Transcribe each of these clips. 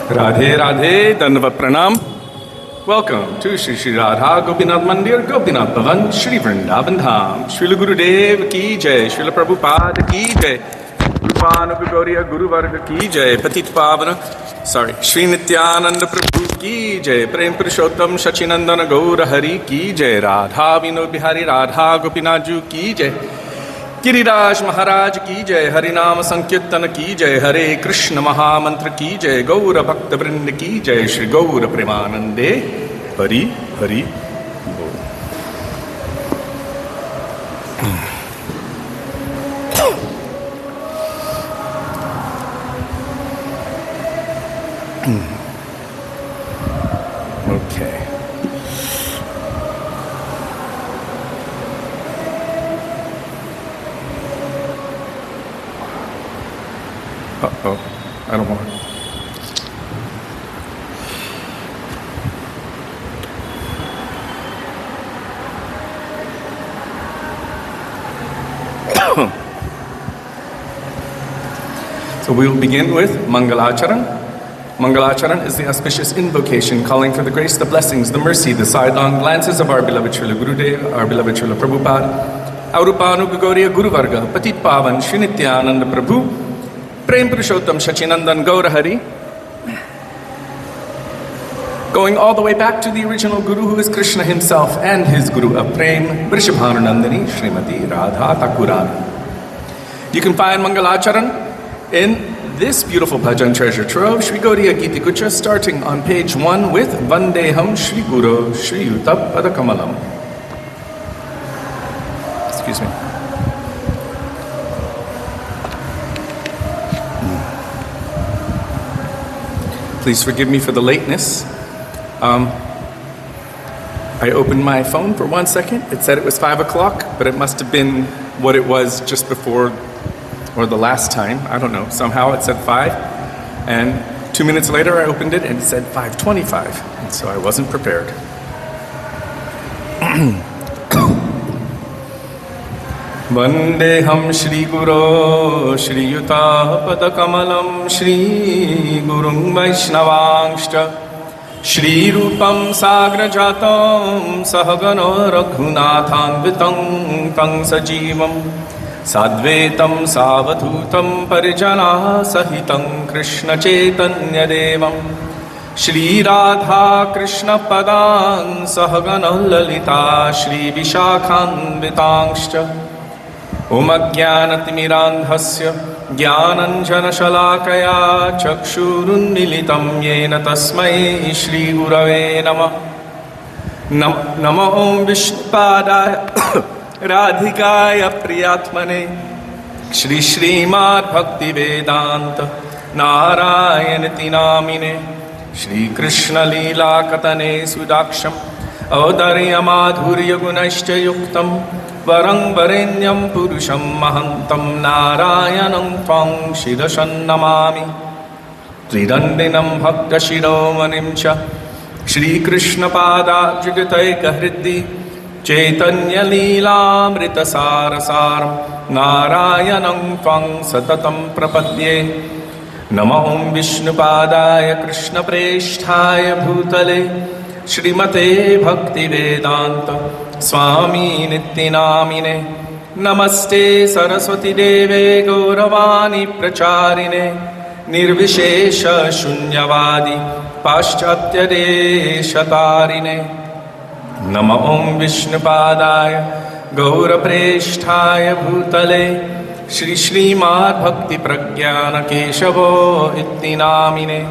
Radhe Radhe, Dandavat Pranam. Welcome to Shri Shri Radha Gopinath Mandir, Gopinath Bhavan, Shri Vrindavan Dham. Srila Gurudev ki jai, Srila Prabhupada ki jai, Rupanuga Gauriya Guru Varga ki jai, Patit Pavana, Shri Nityananda Prabhu ki jai, Prem Purushottam Shachinandana Gaura Hari ki jai, Radha Vinod Bihari Radha Gopinath Ju ki jai, Giriraj महाराज की जय, हरिनाम संकीर्तन की जय, हरे कृष्ण महामंत्र की जय, गौर भक्त वृंद की जय, श्री गौर प्रेमानंदे हरि हरि बोल। Okay. Uh-oh, I don't want to. So we will begin with Mangalacharan. Mangalacharan is the auspicious invocation calling for the grace, the blessings, the mercy, the sidelong glances of our beloved Srila Gurudev, our beloved Srila Prabhupada, Aurupanuga Gauriya Guru Varga, Patit Pavan, Shri Nityananda Prabhu, Prem Purushottam Shachinandan Gaura Hari, going all the way back to the original Guru who is Krishna himself and his Guru of Prem, Vrishabhananandani Srimati Radha Thakurani. You can find Mangalacharan in this beautiful bhajan treasure trove, Shri Gaudiya Giti Kucha, starting on page 1 with Vandeham Shri Guru Shri Yuta Padakamalam. Excuse me. Please forgive me for the lateness. I opened my phone for 1 second. It said it was 5 o'clock, but it must have been what it was just before or the last time. I don't know. Somehow it said 5. And 2 minutes later I opened it and it said 5:25. And so I wasn't prepared. Vandeham Shri Guru Shri Yuta Padakamalam Shri Gurum Vaishnavangscha Shri Rupam Sagrajatam Sahagana Raghunathanvitam Tang Sajivam Sadvetam Savadhutam Parijana Sahitam Krishna Chaitanya Devam Shri Radha Krishna Padan Sahagana Lalita Shri Vishakhanvitangscha Om Ajnanatimirandhasya Jnananjanashalakaya Chakshurunmilitam Yena Tasmai Shri Gurave Namah. Nama Om Vishnupadaya Radhikaya Priyatmane Shri Srimad Bhakti Vedanta Narayanati Namine Shri Krishna Leela Katane Sudaksham Audarya Madhurya Gunashcha Yuktam Varang Varenyam Purusham Mahantam Narayanam Tvang Shidashan Namami Tridandinam Bhakta Shiromanim Cha Shri Krishna Pada Jigataika Hriddi Chaitanya Leelamrita Sarasaram Narayanam Tvang Satatam Prapadye Nama Om Vishnu Padaya Krishna Presthaya Bhutale Shrimate Bhakti Vedanta Swami Nityanamine Namaste Saraswati Deve Gauravani Pracharine Nirvishesha Shunyavadi Paschatya Deshatarine Nama Om Vishnu Padaya Gaura Presthaya Bhutale Shri Srimad Bhakti Pragyana Keshavo Ittinamine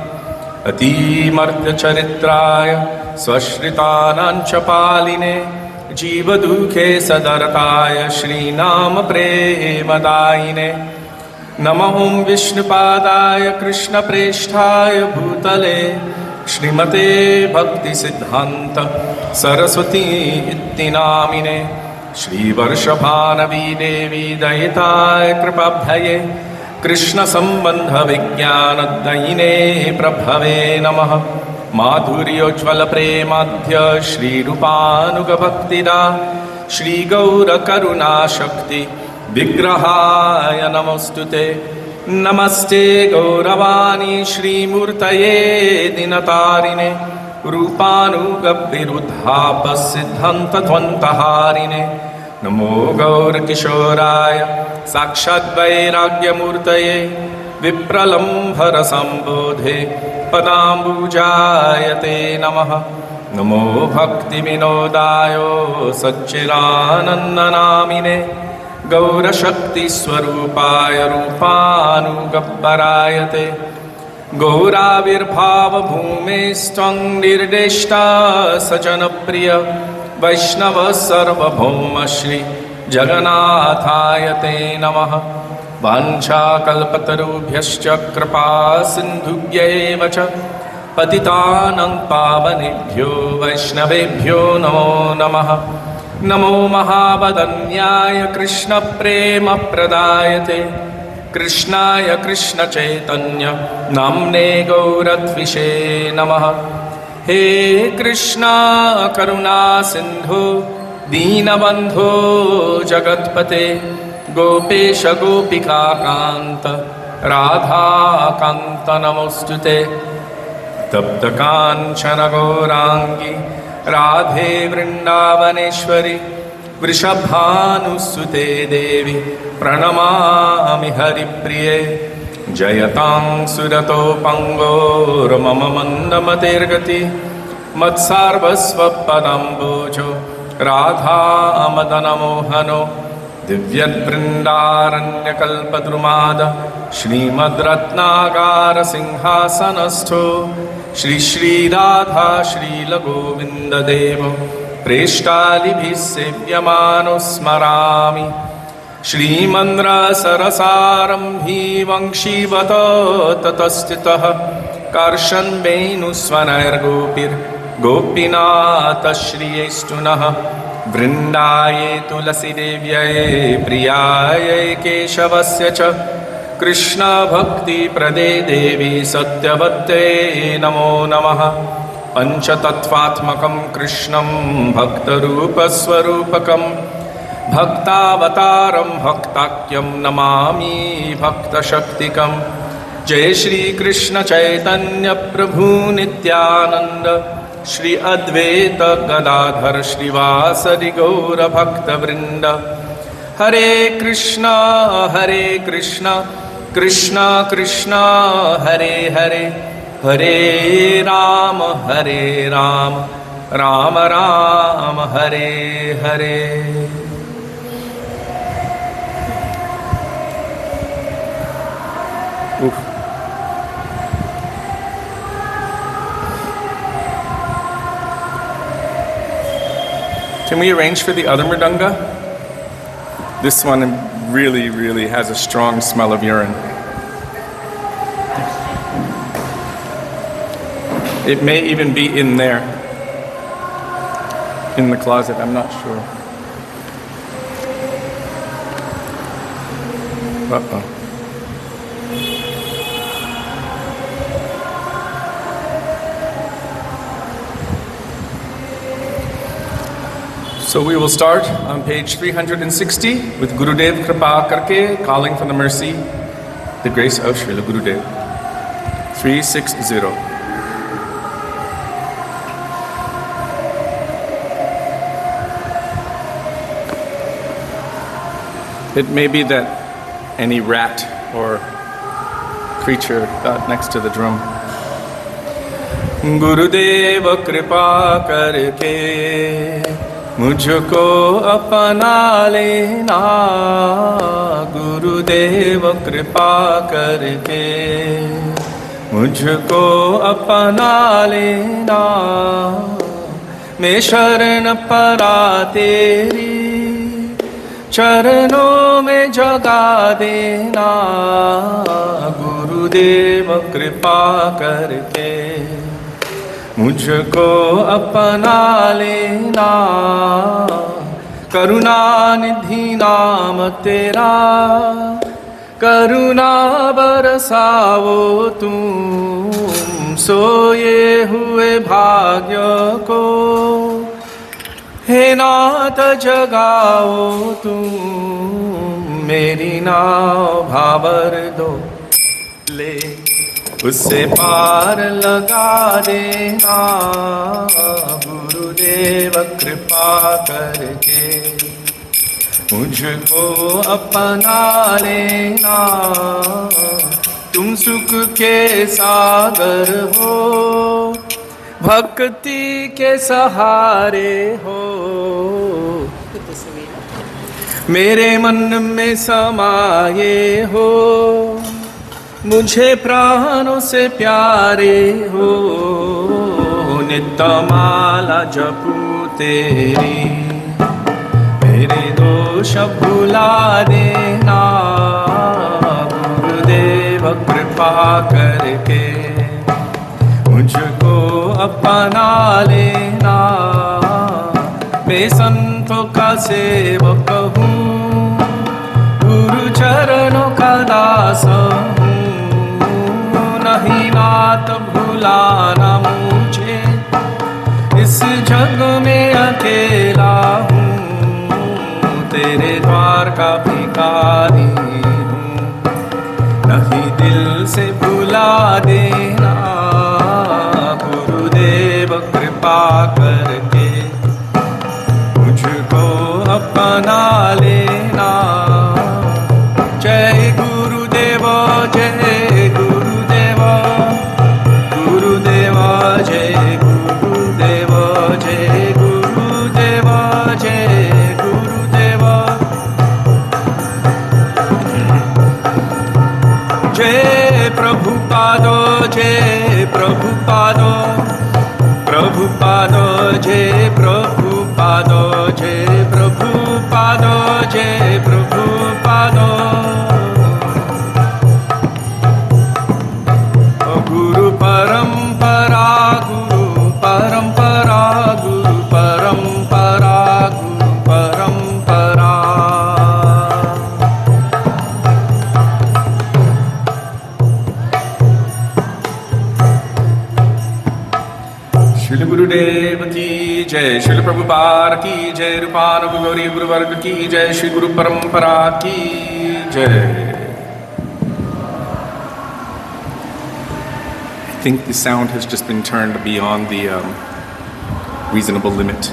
Ati Martya Charitraya Swashritanancha Paline Jiva Dukhe Sadartaya Shri Nama Premadayine Nama Om Vishnu Padaya Krishna Presthaya Bhutale Shrimate Bhakti Siddhanta Saraswati Ittinamine Shri Varshabhanavi Devi Dayitaya Kripabhaye Krishna Sambandha Vijnana Dayine Prabhave Namaha Madhuryojvala Premadhya Shri Rupanuga Bhaktida Shri Gaura Karuna Shakti Vigrahaya Namostute नमस्ते गौरवाणी श्रीमूर्तये दिनतारिणे रूपानुगव्यरुद्धापसिद्धन्तध्वन्तहारिणे नमो गौरकिशोराय साक्षाद्वैराग्यमूर्तये विप्रलम्भरसम्बोधे पदाम्बुजाय ते नमः। नमो भक्तिविनोदाय सच्चिदानन्दनामिने गौरशक्तिस्वरूपाय रूपानुगब्बराय ते गौराविर्भावभूमेस्त्वं निर्दिष्टा सजनप्रिय वैष्णव सर्वभौम श्री जगन्नाथाय ते नमः। वाञ्छाकल्पतरुभ्यश्च कृपा सिन्धुभ्यैव च पतितानां पावनेभ्यो वैष्णवेभ्यो नमो नमः। नमो महावदन्याय कृष्णप्रेमप्रदायते कृष्णाय कृष्णचैतन्य नाम्ने गौरद्विषे नमः। हे कृष्णा करुणा सिन्धु दीनबन्धो जगत्पते गोपेश गोपिकाकान्त राधाकान्त नमोऽस्तुते। तप्तकाञ्चन गौराङ्गी राधे वृन्दावनेश्वरी वृषभानुसुते देवी प्रणमामि हरिप्रिये। जयतां सुरतोपङ्गोर्मम मन्दमतेर्गति मत्सार्वस्वपदाम्बोजो राधामदनमोहनो दिव्यद्वृन्दारण्यकल्पद्रुमाद श्रीमद्रत्नागारसिंहासनस्थो श्री श्रीराधा श्रीलगोविन्ददेव प्रेष्टालिभिः सेव्यमानो स्मरामि। श्रीमन्द्रसरसारम्भी वंशीवत ततस्थितः कर्षन्वेणुस्वनैर्गोपीनाथश्रियैस्तुनः वृन्दाये तुलसीदेव्यै प्रियायै केशवस्य च कृष्णभक्तिप्रदे देवी सत्यवत्यै नमो नमः। पञ्चतत्त्वात्मकं कृष्णं भक्तरूपस्वरूपकं भक्तावतारं भक्ताख्यं नमामि भक्तशक्तिकं। जय श्रीकृष्ण चैतन्य प्रभु नित्यानंद श्री अद्वैत गदाधर श्रीवासदि गौरभक्तवृन्द। हरे Krishna Krishna Krishna Hare Hare Hare Ram Ram Ram Hare Hare. Can we arrange for the other mridanga? This one really has a strong smell of urine. It may even be in there, in the closet, I'm not sure. Uh-oh. So we will start on page 360 with Gurudev Kripa Karke, calling for the mercy, the grace of Srila Gurudev. 360. It may be that any rat or creature got next to the drum. Gurudev Kripa Karke मुझको अपना लेना, गुरुदेव कृपा करके मुझको अपना लेना। मैं शरण परा तेरी चरणों में जगा देना, गुरुदेव कृपा करके मुझको अपना लेना। करुणा निधि नाम तेरा, करुणा बरसाओ तुम, सोए हुए भाग्य को हे नाथ जगाओ तुम। मेरी नाव भावर दो ले, उससे पार लगा देना। गुरुदेव कृपा करके मुझको अपना लेना। तुम सुख के सागर हो, भक्ति के सहारे हो। मेरे मन में समाये हो, मुझे प्राणों से प्यारे हो। नित्य माला जपू तेरी, मेरे दोष भुला देना। गुरुदेव कृपा करके मुझको अपना लेना। मैं संतों का सेवक हूँ, गुरु चरणों का दास हूँ। नहीं नाथ भुलाना मुझे, इस जग में अकेला हूँ। तेरे द्वार का भिखारी हूँ, नहीं दिल से भुला देना। गुरुदेव कृपा करके मुझको अपना लेना। जय गुरुदेव, जय गुरुदेव, गुरुदेव जय गुरुदेव, जय गुरुदेव, जय गुरुदेव। जय प्रभुपादो, जय प्रभुपादो, प्रभुपादो जय प्रभुपादो, जय प्रभुपादो, जय प्रभुपादो। गुरु परंपरा, गुरु परंपरा, गुरु परंपरा, गुरु परंपरा। श्रील गुरुदेव की जय, श्रील प्रभुपाद की जय, रूपानुग गौरी गुरुवर्ग की जय, श्री गुरु परंपरा की जय। I think the sound has just been turned beyond the reasonable limit.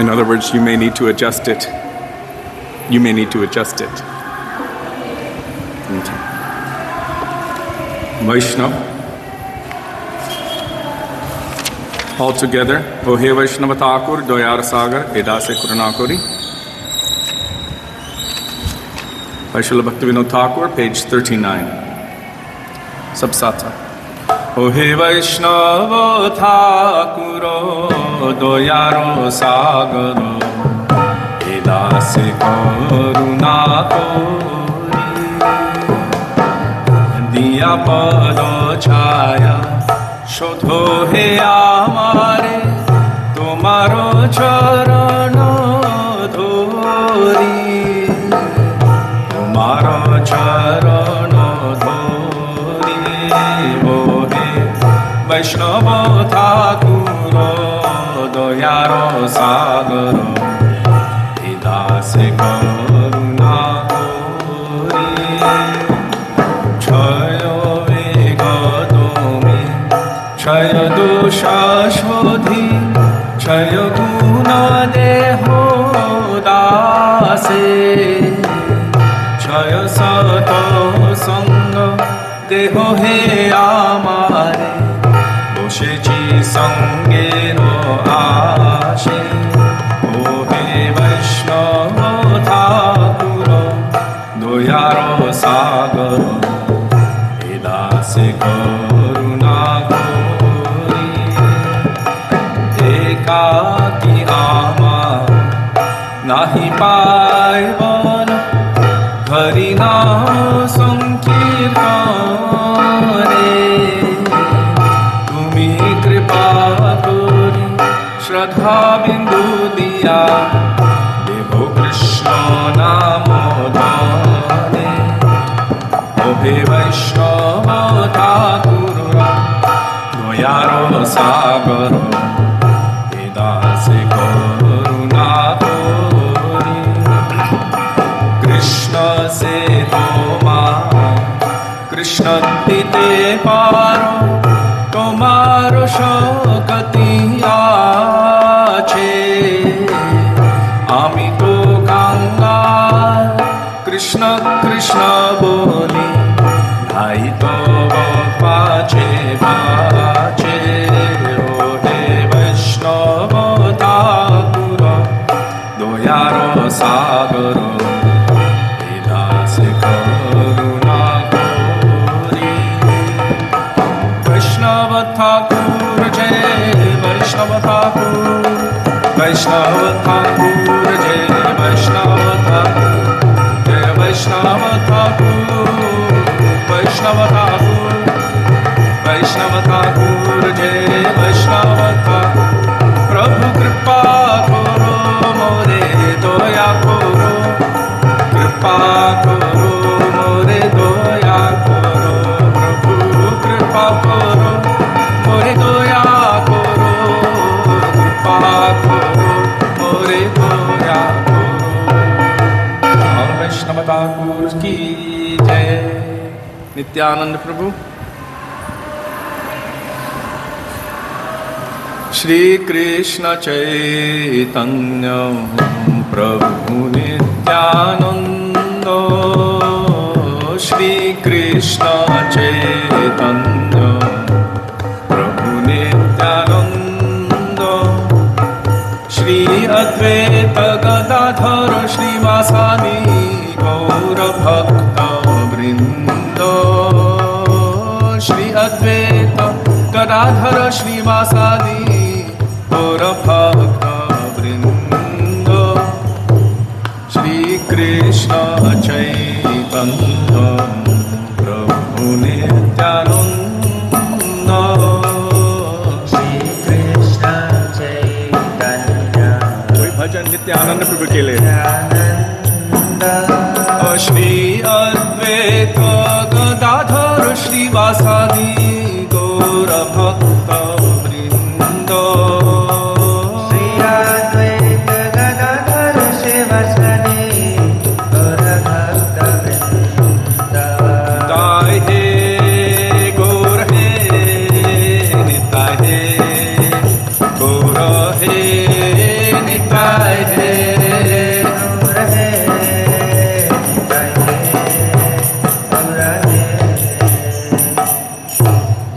In other words, you may need to adjust it. You may need to adjust it. Okay. Vaishnav. All together. O he Vaishnava Thakur, Doyar Sagar, Edase Kurunakuri. Vaishnava Bhaktivinoda Thakur, page 39. Sabsata. O he Vaishnava Thakuro, Doyaro Sagaro, Edase Kurunakuri. Diya Pado Chaya, শোধো হে আমারে তোমার চরণ ধরি, তোমার চরণ ধরি। ও হে বৈষ্ণব ঠাকুর, দয়ার সাগর, হে দাসে করুণা করি। ছয় বেগ তুমি, क्षय दोष शोधि, क्षय गुण देह दासे। क्षय सत संग देह हे आमारे, बसेछि संगेर आशे। ओ हे वैष्णव ठाकुर, दयार सागर, हे दासे करुणा करी। एकाकी आमार नाहि पाइबन, हरि नाम संकीर्तने। तुमी कृपा करी श्रद्धा बिंदु दिया, देव कृष्ण नाम वैष्णव ठाकुर दयारो सागर दासे करुणा तोरी कृष्ण से तोमा कृष्ण दिते पारो तोमारो शक्ति आछे आमी तो कांगाल कृष्ण कृष्ण बोली भाई तो पाछे पाछे हे वैष्णव ठाकुर दयारो सागर दासे करुणा तोरी वैष्णव ठाकुर जय वैष्णव ठाकुर वैष्णव ठाकुर जय वैष्णव ठाकुर जय वैष्णव ठाकुर वैष्णव ठाकुर वैष्णव ठाकुर जय वैष्णव ठाकुर प्रभु कृपा करो मोरे दया करो कृपा करो मोरे दया करो प्रभु कृपा करो मोरे दया करो कृपा करो मोरे दया करो। और वैष्णव ठाकुर की जय। नित्यानंद प्रभु। श्री कृष्ण चैतन्य प्रभु नित्यानंद श्री कृष्ण चैतन्य प्रभु नित्यानंद श्री अद्वैत गदाधर श्रीवासादि गौर भक्त वृंद श्री अद्वैत गदाधर श्रीवासादि गौर भक्त वृंद श्री कृष्ण चैतन्य प्रभु नित्यानंद श्री कृष्ण चैतन्य कोई भजन नित्यानंद प्रभु के लिए श्री अद्वैत गदाधर श्रीवासादि गौर भक्त वृंद श्री अद्वैत गदाधर श्रीवासादि गौर भक्त वृंद निताय हे गौर हे निताय हे गौर हे निताय हे गौर हे निताय हे गौर हे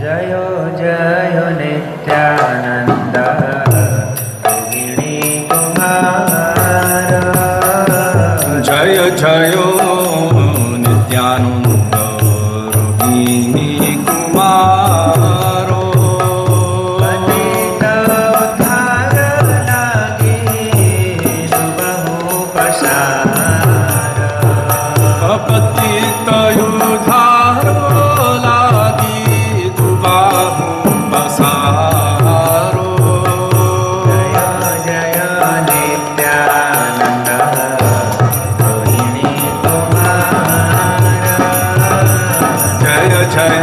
जय जय नित्यानंद रोहिणी कुमार जय जय नित्यानंद रोहिणी कुमारो पतित उद्धार लागी सुबहु पसार अपतित उद्धारो लागी दुबाहु पसारो जय जय नित्यानंद रोहिणी कुमार जय जय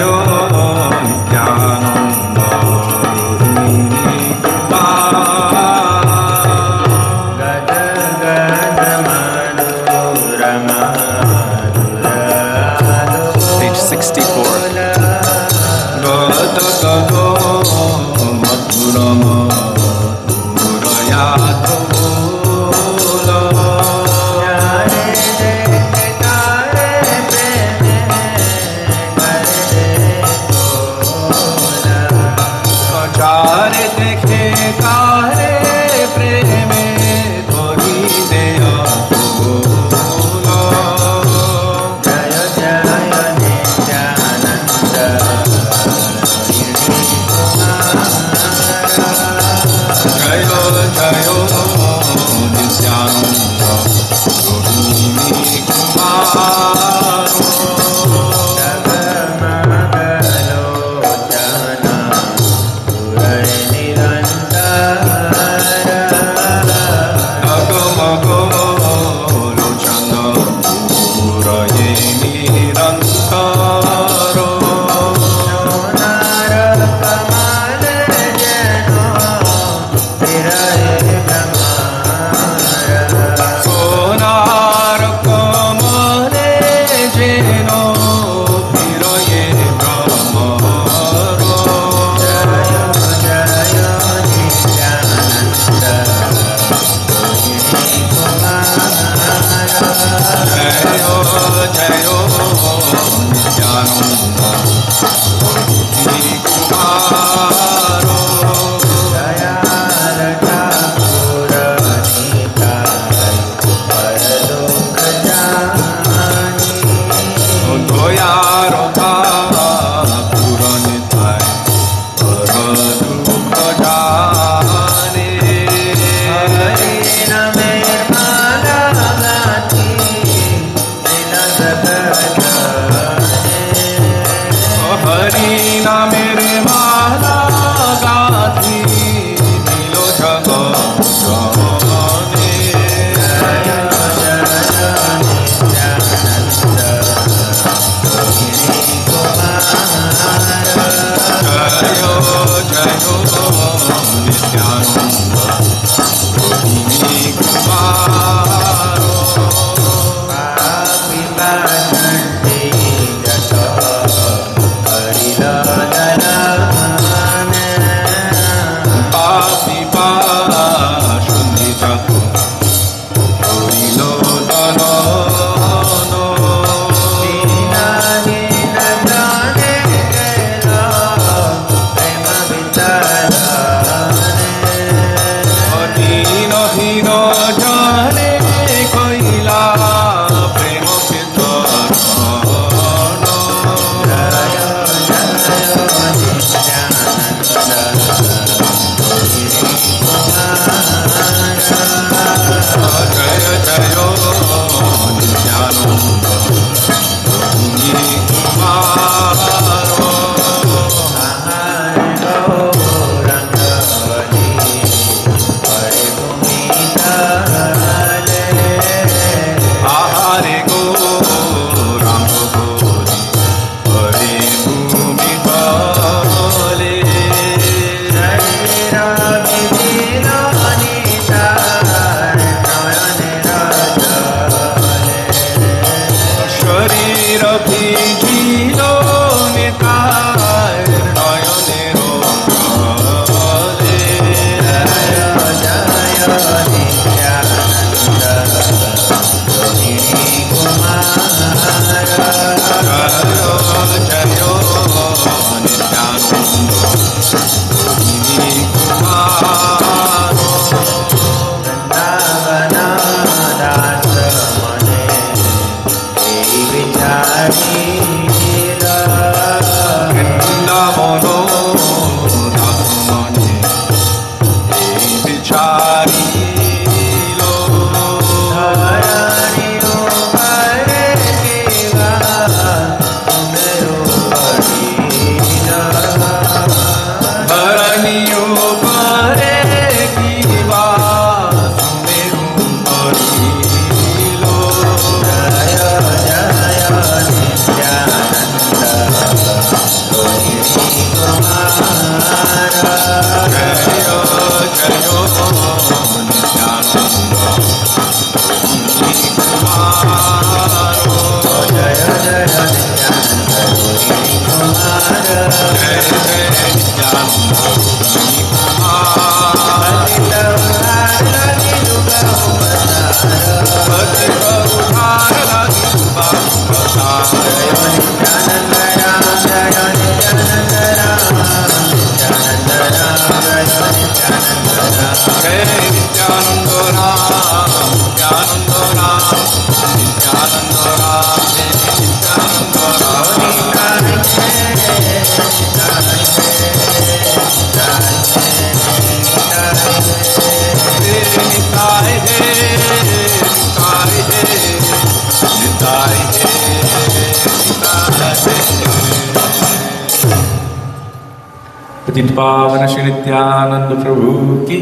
पतित पावन श्री नित्यानंद प्रभु की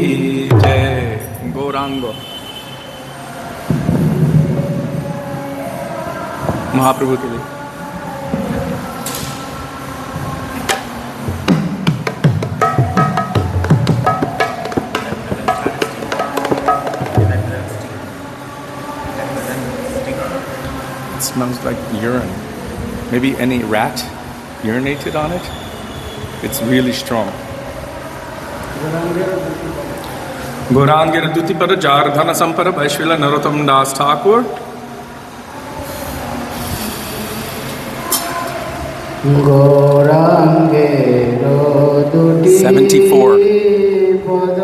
जय। गौरांग महाप्रभु के लिए It smells like urine. Maybe any rat urinated on it. It's really strong. Gaurangir Dutipara Jardhana Sampara by Srila Narottam Das Thakur. গৌরাঙ্গের দুটি 74. পদ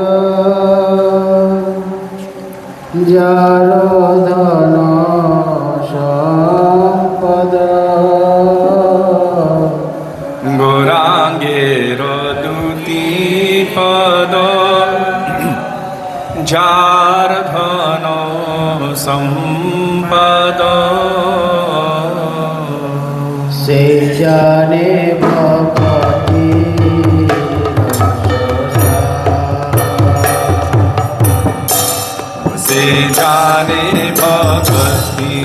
যার ধন সম্পদ গৌরাঙ্গের দুটি পদ যার ধন সম্পদ সে জানে ভগতি সে জানে ভগতি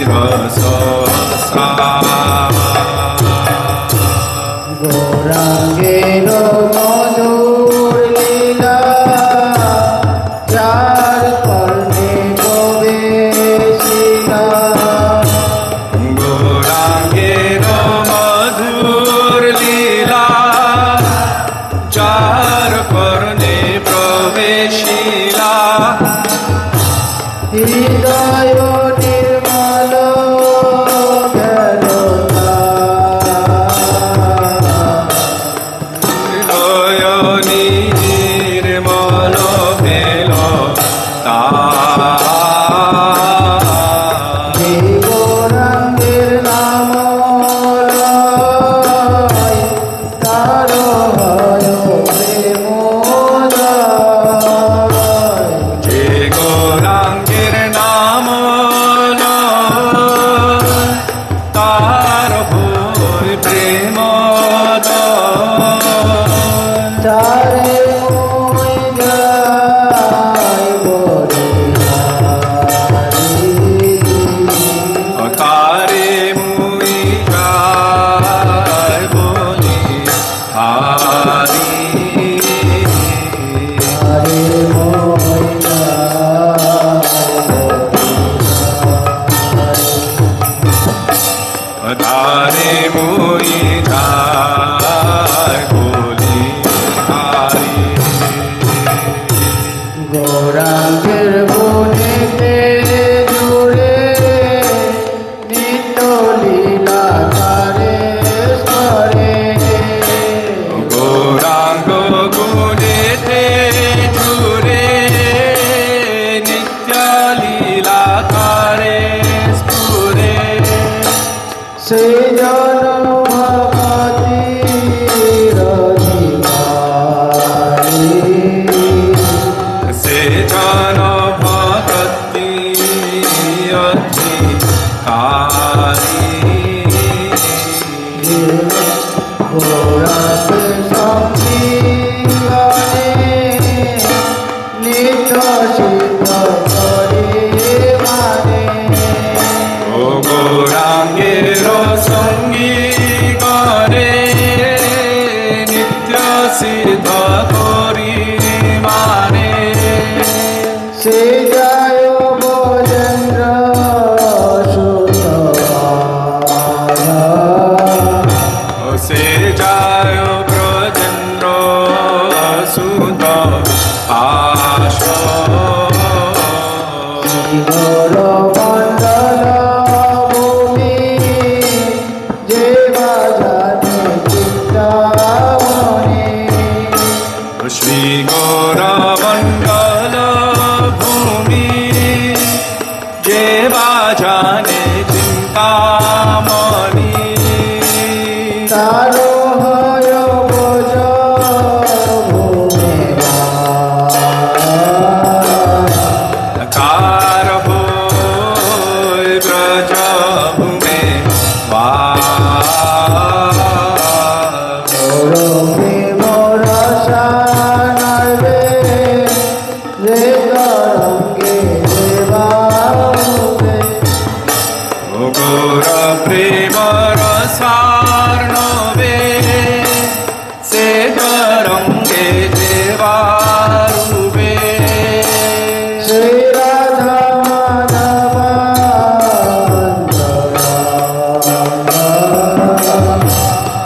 রস গৌরাঙ্গের মধুর লীলা যার কর্ণে প্রবেশিলা গৌরাঙ্গের মধুর লীলা যার কর্ণে প্রবেশিলা হৃদয় নির্মল হৃদয় নির্মল ভেল গৌরাঙ্গের নাম লয়, তার হয় প্রেমোদয়। যে গৌরাঙ্গের নাম লয়, তার হয় প্রেমোদয়। তারে মই গাই বলিহারি, তারে মুই গায় বলি হারি। তারে মই গাই তারে মুই গায় বলি হারি। গৌরাঙ্গের বনেতে জুড়ে নিত্য লীলা তারে স্মরে গৌরাঙ্গ গুণেতে জুড়ে নিত্য লীলা তারে স্ফুরে। সে জন ভগতির অধিকারী, সে জন ভগতি অধিকারী। গৌরাঙ্গে সঙ্গীগণে নিত্য সিদ্ধ করে মানে ও গৌরাঙ্গের সঙ্গী করে নিত্য সিদ্ধ করি মানে। সে যায় বজেন্দ্র ও সে যায় ব্রজেন্দ্র সুত আশ। গৌর মণ্ডল ভূমি যে বাজানে চিন্তামণি শ্রী গৌরমণ্ডল ভূমি যে বাজানে চিন্তামণি। তার হয় বোজ ভূমে কার হয় ব্রজ ভূমে গৌরবে বরসা নাইবে রে তরঙ্গে দেবাবে ও গৌর প্রেম রসার্ণবে সে তরঙ্গে দেবারুবে। শ্রী রাধা মাধব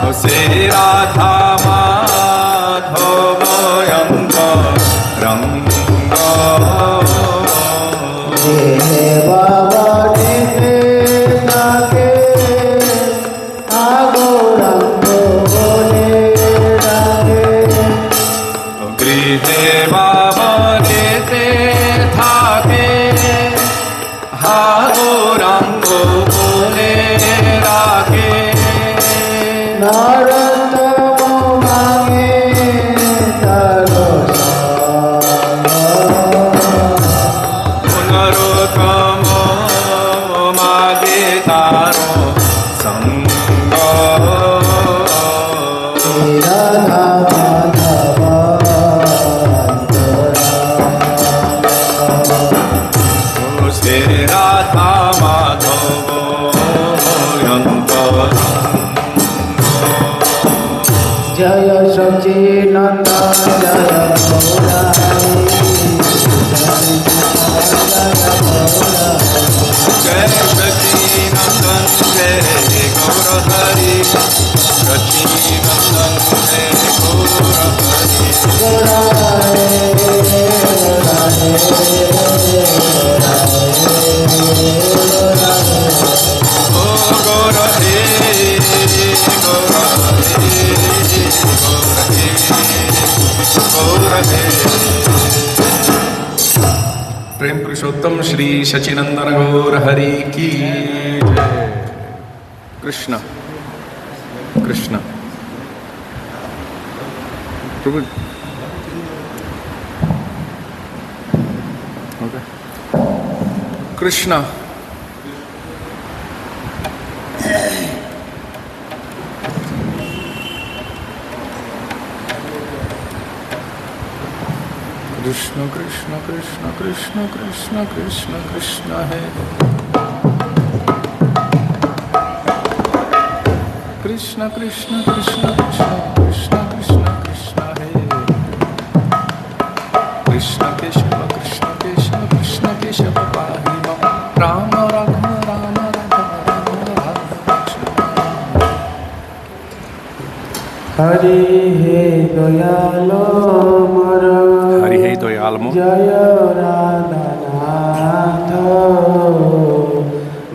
ও সে রাধা মাধব রঙ্গ বাবা নিতে তাকে আগ নরোত্তম মাগে তার নরোত্তম মাগে তার সঙ্গ রাধা মাধব সে রাধা মাধব অন্তর জয় সচিনন্দন জয় গৌরাঙ্গ जय सचिनंदन जय गौर हरि सचिनंदन जय गौर हरि ओ गौर हे गौर हे गौर हे प्रेम पुरुषोत्तम श्री सचिनंदन गौर हरि की जय। कृष्ण कृष्ण प्रभु ओके कृष्ण कृष्ण कृष्ण कृष्ण कृष्ण कृष्ण कृष्ण कृष्ण है कृष्ण कृष्ण कृष्ण कृष्ण कृष्ण कृष्ण कृष्ण है कृष्ण केशव कृष्ण केशव कृष्ण केशव पाहि मम राम राघव राम राघव राम राघव हरि हे दयालो मोर हरि हे दयाल मोर जय राधानाथ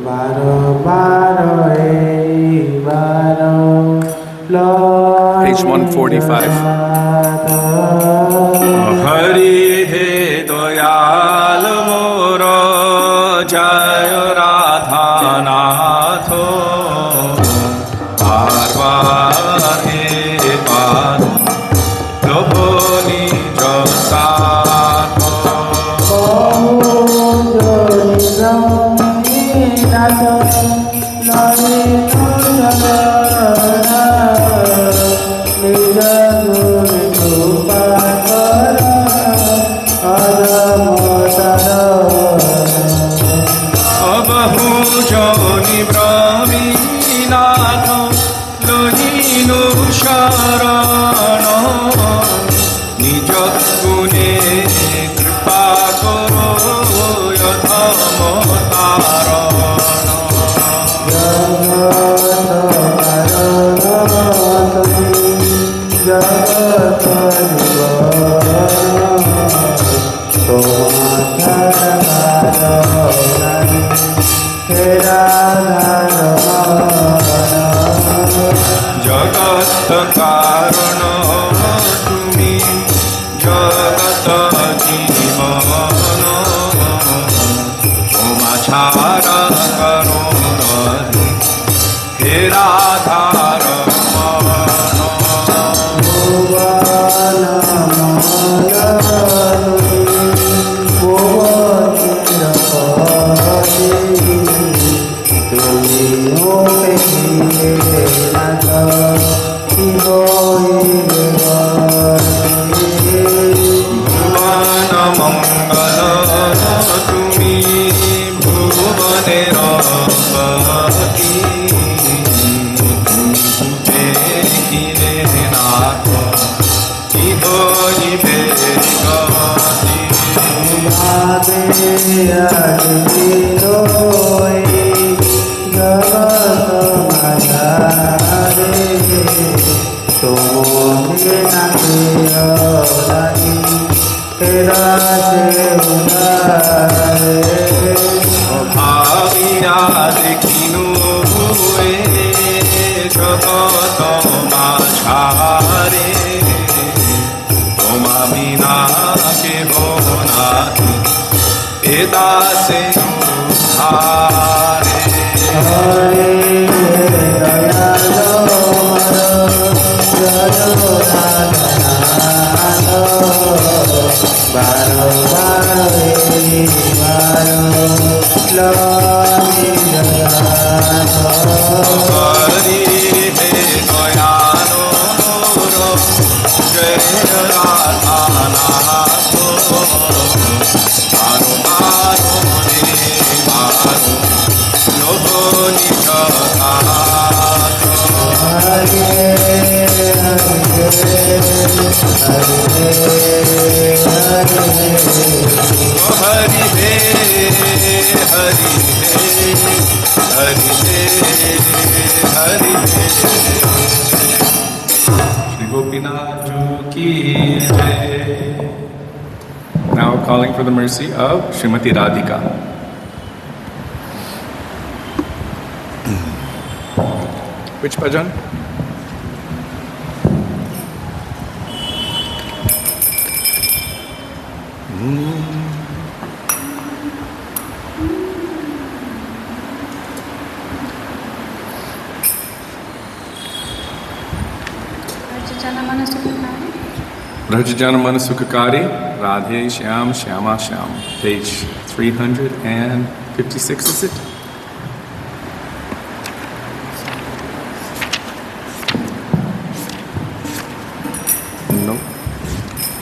बार बार बार Page 145. हरि हे दयाल मोर जय राधानाथ बार बार हे पाद प्रभु निज साथ अबहु जनि ब्रह्मीनाथ लहिनु शरण निज गुणे कृपा करो यथमतारण जगत कारण तुमी जगत जीवन उमा छाड़ा करो नहीं हे राधार भुवन मंगल तुमी भुवने रपति देखिले नाथ कि होइबे भाविया देखिनु हुए जगत माझारे तुम्हा बिना के हो नाथी एदा से उद्धारे हरे दयालो Shri Gopinath Ki Jai. Now calling for the mercy of Srimati Radhika. Which bhajan? Rajajana Manasukakari, Radhe Shyam Shyama Shyam, page 356, is it? No,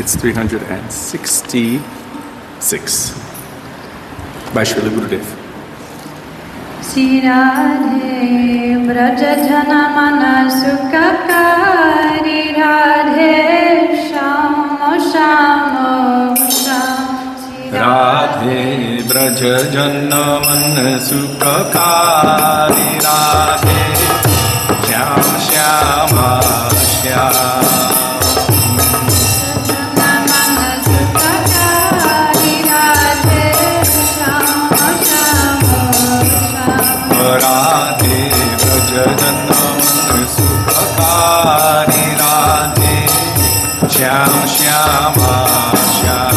it's 366 by Srila Gurudev. Sri Radhe Brajajana Manasukakari Radhe Shama Shama Sham Radhe Brajajana Manasukakari Radhe Shyam Shyama Shyam Radhe Brajajana Manasukakari Radhe Shyam Shyama Shyam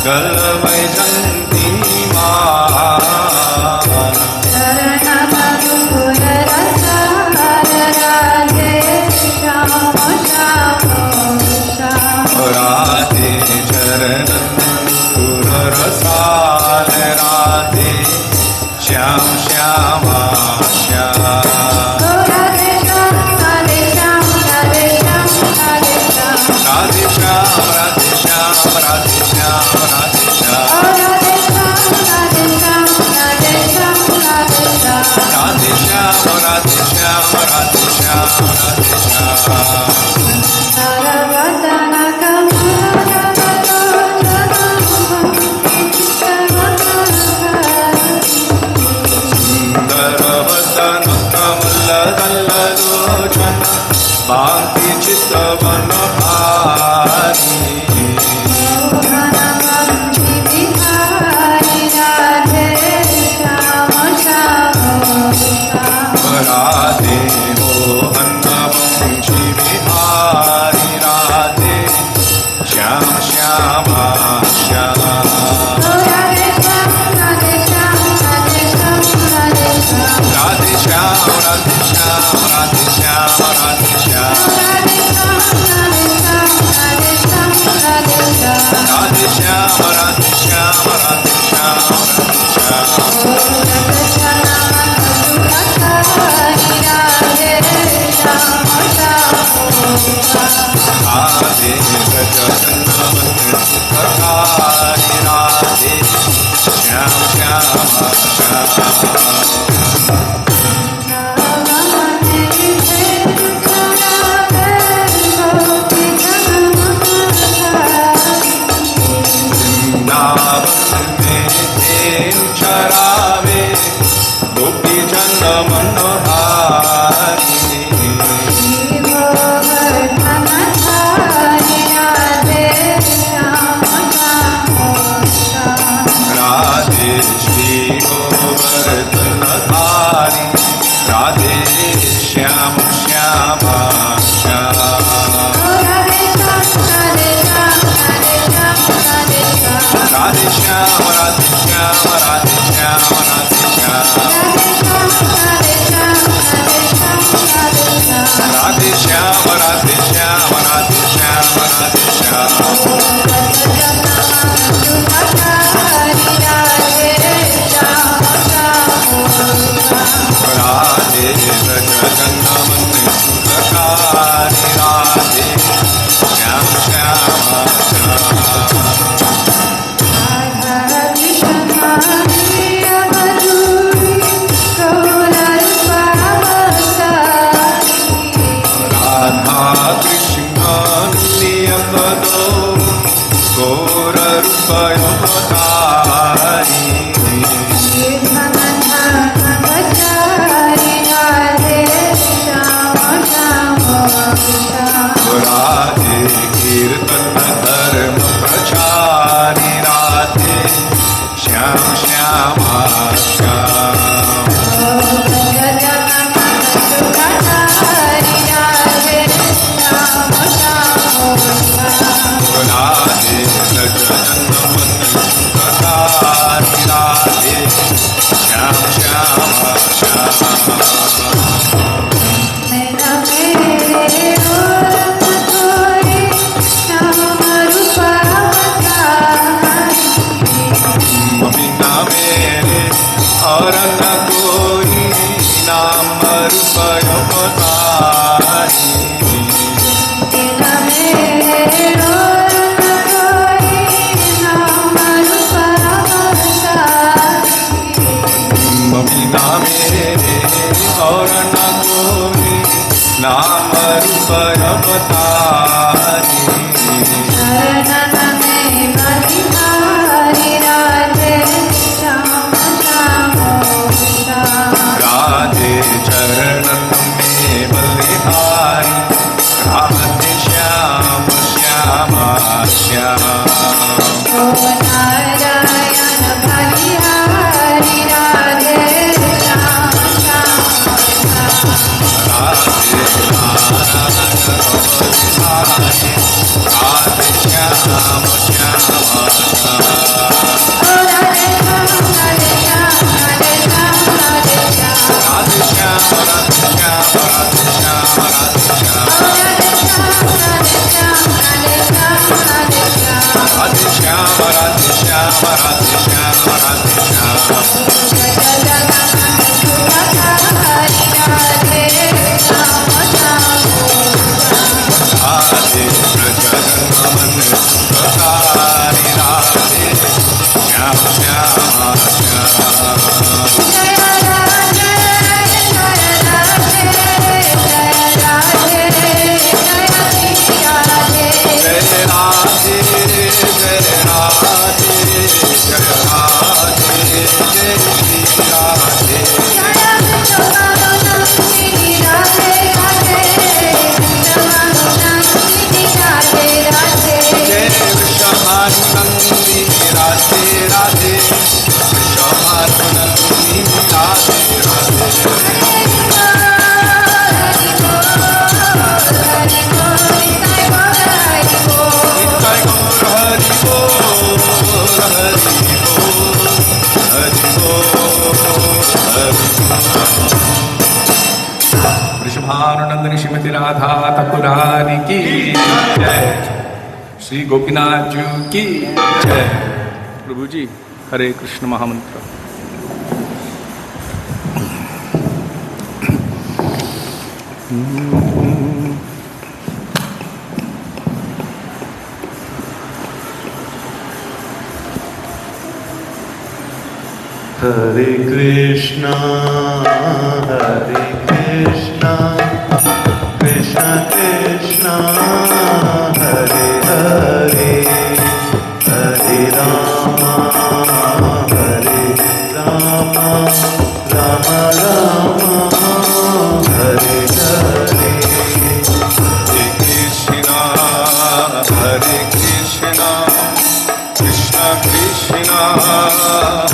Galavaijanti Radhe Charanam Purarasal Radhe Shyam Shyama Shyam Radhe Shyam Radhe Shyam Radhe Shyam Radhe Shyam Radhe Shyam Radhe Shyam Bhakti Chittavana Hari Radhe Mohanna Vamshi Bihari Radhe Shyam Shyama Shyam Radhe Shyam Radhe Shyam Radhe Shyam Radhe Shyam Radhe Shyam Radhe Shyam Radhe Brajajana Manasukakari Radhe Shyam Shyama Shyam Charave Gopi Jana Manohari Radhe Shri Govardhanadhari Radhe Shyam Shyama Shyam Radhe Shyam Radhe Shyam Radhe Shyam Radhe Shyam Radhe Shyam Radhe Shyam Radhe Shyam Radhe Shyam Radhe Shyam Radhe Brajajana Manasukakari Radhe Shyam Shyama Shyam Radhe कीर्तन धर्म प्रचारी राधे श्याम श्यामा श्याम राधे सजन मन सुखकारी राधे श्याम श्यामा श्याम बिना मेरे और न कोई नाम रूप अवतारी बिना मेरे और न कोई नाम रूप अवतारी राधे चरणन में बलिहारी राधे श्याम श्यामा श्याम नारायण बलिहारी राधे श्याम राधे नारायण बलिहारी राधे श्याम श्यामा श्रीमती राधा ठाकुरानी की जय। श्री गोपीनाथ जी की जय। प्रभु जी हरे कृष्ण महामंत्र। हरे Krishna Krishna Krishna Hare Hare Hare Ram Ram Ram Hare Hare Hare Krishna Krishna Krishna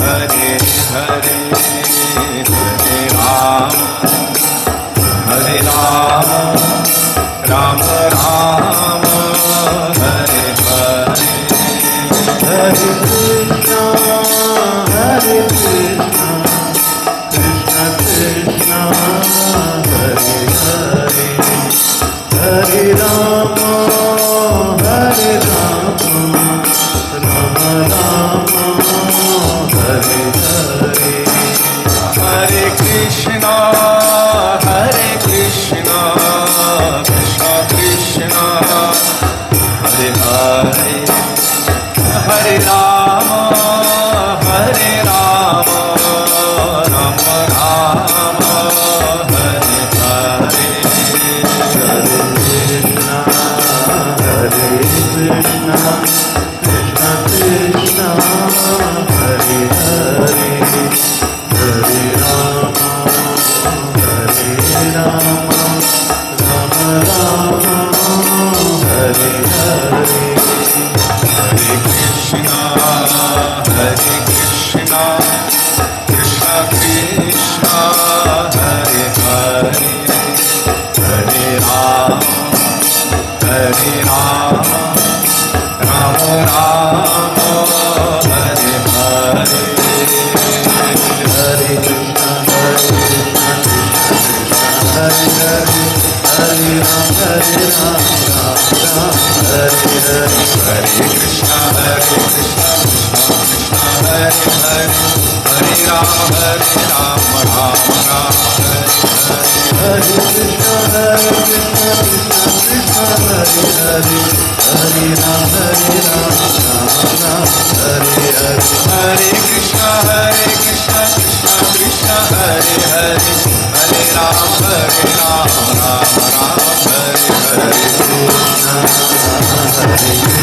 Hare Hare Hare Ram Hare Rama, Rama Rama, Hare Hare, Hare Krishna, Hare Hare, Hare Rama, Rama Hare Hare. Hare Krishna, Krishna Krishna, Hare Hare, Hare Rama, Rama Hare Hare. Hare Krishna, Krishna Krishna, Hare Hare, Hare Rama, Rama Hare Hare. Hare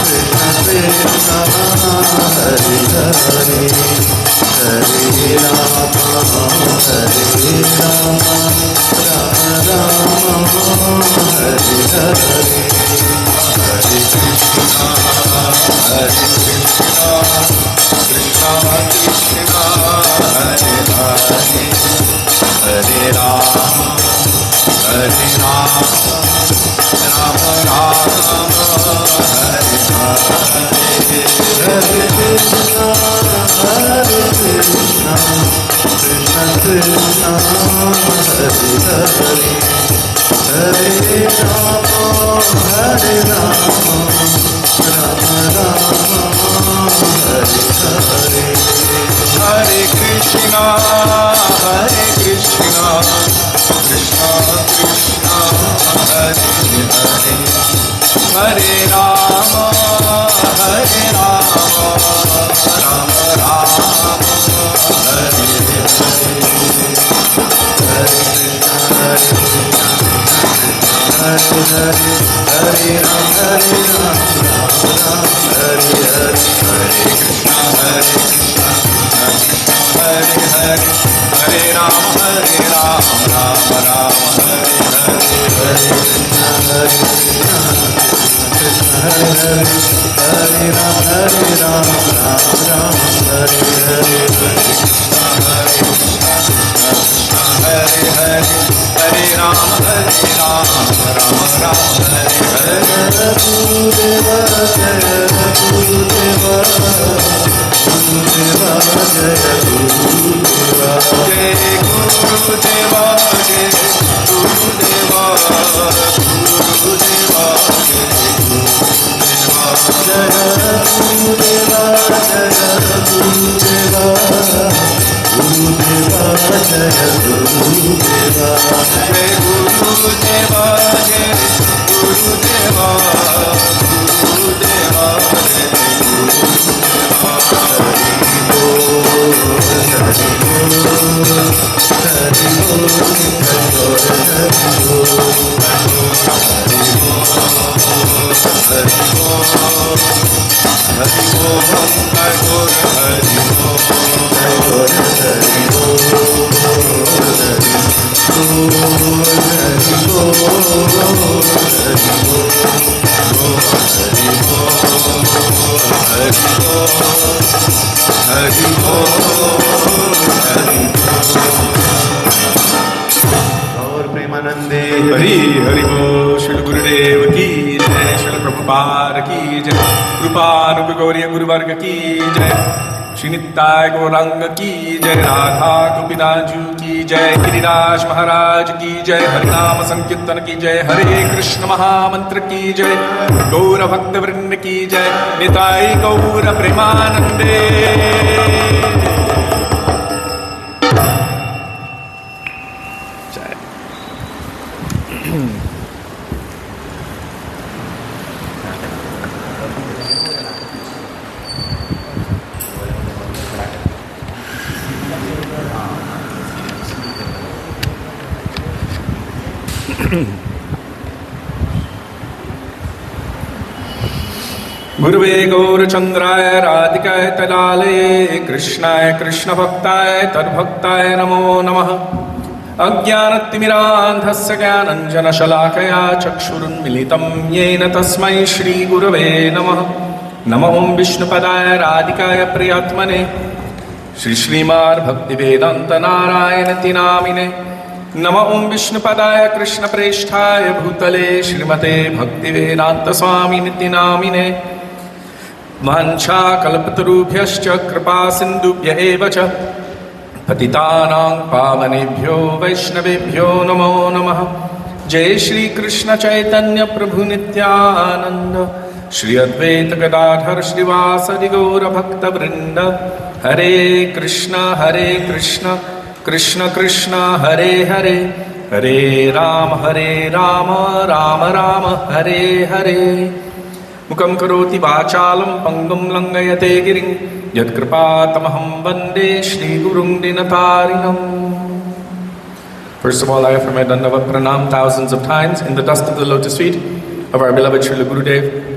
Krishna, Krishna Krishna, Hare Hare, Hare Rama, Rama Hare Hare. Krishna, Hare Krishna, Krishna Krishna, Hare Hare, Hare Rama, Hare Rama, Rama Rama, Hare Hare. Hare Krishna, Krishna Krishna, Hare Hare, Hare Rama, Rama Rama, Hare Hare. Hare Krishna, Hare Krishna, Krishna Krishna, Hare Hare, Hare Rama, Hare Rama, Rama Rama, Hare Hare. Hare Krishna, Krishna Krishna, Hare Hare, Hare Rama, Rama Rama, Hare Hare. Hare Hare, Hare Rama, Hare Hare. Krishna, Krishna Krishna, Hare Hare, Hare Rama, Rama Rama, Hare Hare. Hare Krishna, Krishna Krishna, Hare Hare, Hare Rama, Rama Hare Hare. Krishna, Krishna Krishna, Hare Hare, Hare Rama, Rama Rama, Hare Hare. Gurudeva, Jaya Gurudeva, Gurudeva, Jaya Gurudeva. Jai Gurudeva, Jai Gurudeva, Gurudeva, Jai Gurudeva. Jaya Gurudeva, Gurudeva, Jaya Gurudeva. Jai Gurudeva, Jai Gurudeva, Gurudeva, Jai और प्रेमानंदे हरि हरि बोल। श्री गुरुदेव की जय, श्री प्रभुपाद की जय, कृपानुग गौरी गुरुवर्ग की जय, श्री नित्याय गौरांग की जय, राधा गोपीनाथ की जय, गिरिराज महाराज की जय, हरिनाम संकीर्तन की जय, हरे कृष्ण महामंत्र की जय, गौर भक्त वृंद की जय, निताई गौर प्रेमानंदे। गुरुवे गौरचंद्राय राधिकाय तलालये कृष्णाय कृष्णभक्ताय तद्भक्ताय नमो नमः। अज्ञानतिमिरान्धस्य ज्ञानञ्जनशलाकया चक्षुरुन्मिलितं येन तस्मै श्रीगुरवे नमः। नमो विष्णुपदाय राधिकाय प्रियात्मने श्रीश्रीमान् भक्तिवेदान्तनारायणति नामिने नमः ओं विष्णुपदाय कृष्णप्रेष्ठाय भूतले श्रीमते भक्तिवेदान्तस्वामिनिति नामिने वाञ्छाकल्पतरुभ्यश्च कृपा सिन्धुभ्य एव च पतितानां पावनेभ्यो वैष्णवेभ्यो नमो नमः। जय श्री कृष्ण चैतन्य प्रभु नित्यानंद श्री अद्वैत गदाधर श्रीवासदि गौर भक्त वृंद। हरे कृष्ण कृष्ण कृष्ण हरे हरे, हरे राम राम राम हरे हरे। मुखं करोति वाचालं पंगुं लंघयते गिरिं यत्कृपातमहं वन्दे श्रीगुरुं दीनतारिणम्। First of all, I offer my Dandavat Pranam thousands of times in the dust of the lotus feet of our beloved Srila Gurudev.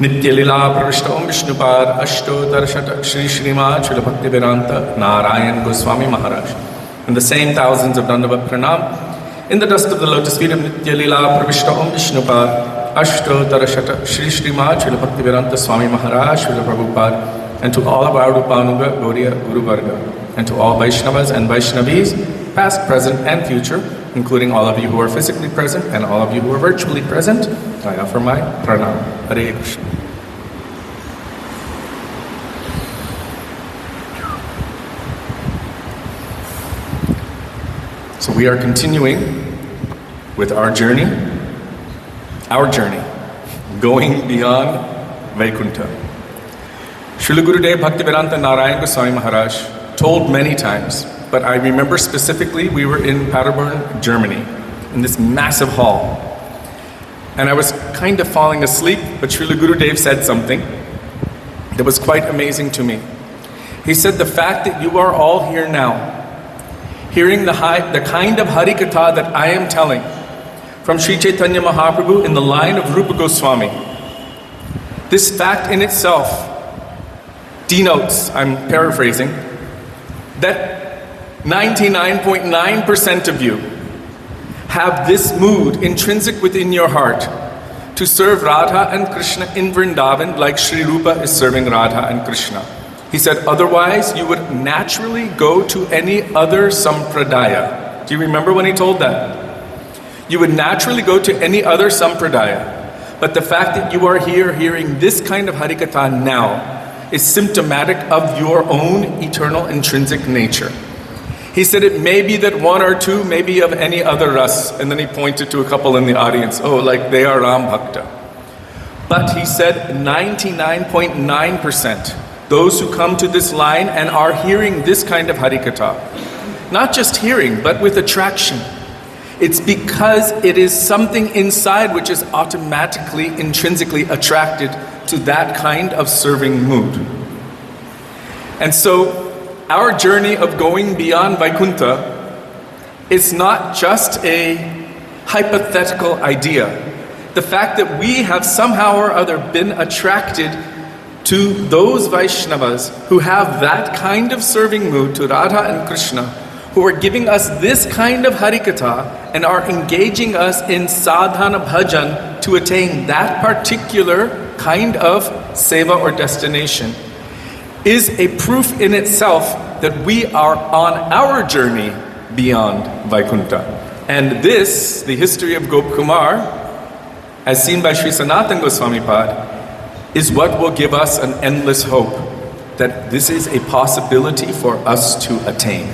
Nitya Lila Pravishta Om Vishnupad Ashto Darshata Shri Srimad Srila Bhakti Vedanta Narayan Goswami Maharaj. And the same thousands of Dandavat Pranam in the dust of the lotus feet of Nitya Lila Pravishta Om Vishnupad Ashto Darshata Shri Srimad Srila Bhakti Vedanta Swami Maharaj Srila Prabhupada, and to all of our Rupanuga Gaudiya Guru Varga, and to all Vaishnavas and Vaishnavis, past, present, and future, including all of you who are physically present and all of you who are virtually present, I offer my pranam. Hare Krishna. So we are continuing with our journey, going beyond Vaikuntha. Srila Gurudev Bhaktivedanta Narayan Goswami Maharaj told many times, but I remember specifically we were in Paderborn, Germany, in this massive hall. And I was kind of falling asleep, but Srila Gurudev said something that was quite amazing to me. He said, the fact that you are all here now, hearing the kind of Harikatha that I am telling from Sri Chaitanya Mahaprabhu in the line of Rupa Goswami, this fact in itself denotes, I'm paraphrasing, that 99.9% of you have this mood intrinsic within your heart to serve Radha and Krishna in Vrindavan like Sri Rupa is serving Radha and Krishna. He said, otherwise you would naturally go to any other sampradaya. Do you remember when he told that? You would naturally go to any other sampradaya. But the fact that you are here hearing this kind of Harikatha now is symptomatic of your own eternal intrinsic nature. He said it may be that one or two may be of any other ras, and then he pointed to a couple in the audience, oh, like they are Ram Bhakta. But he said 99.9%, those who come to this line and are hearing this kind of Harikatha, not just hearing, but with attraction. It's because it is something inside which is automatically, intrinsically attracted to that kind of serving mood. And so, our journey of going beyond Vaikuntha is not just a hypothetical idea. The fact that we have somehow or other been attracted to those Vaishnavas who have that kind of serving mood to Radha and Krishna, who are giving us this kind of Harikatha and are engaging us in sadhana bhajan to attain that particular kind of seva or destination, is a proof in itself that we are on our journey beyond Vaikuntha. And this, the history of Gop Kumar, as seen by Sri Sanatana Goswami Pad, is what will give us an endless hope that this is a possibility for us to attain.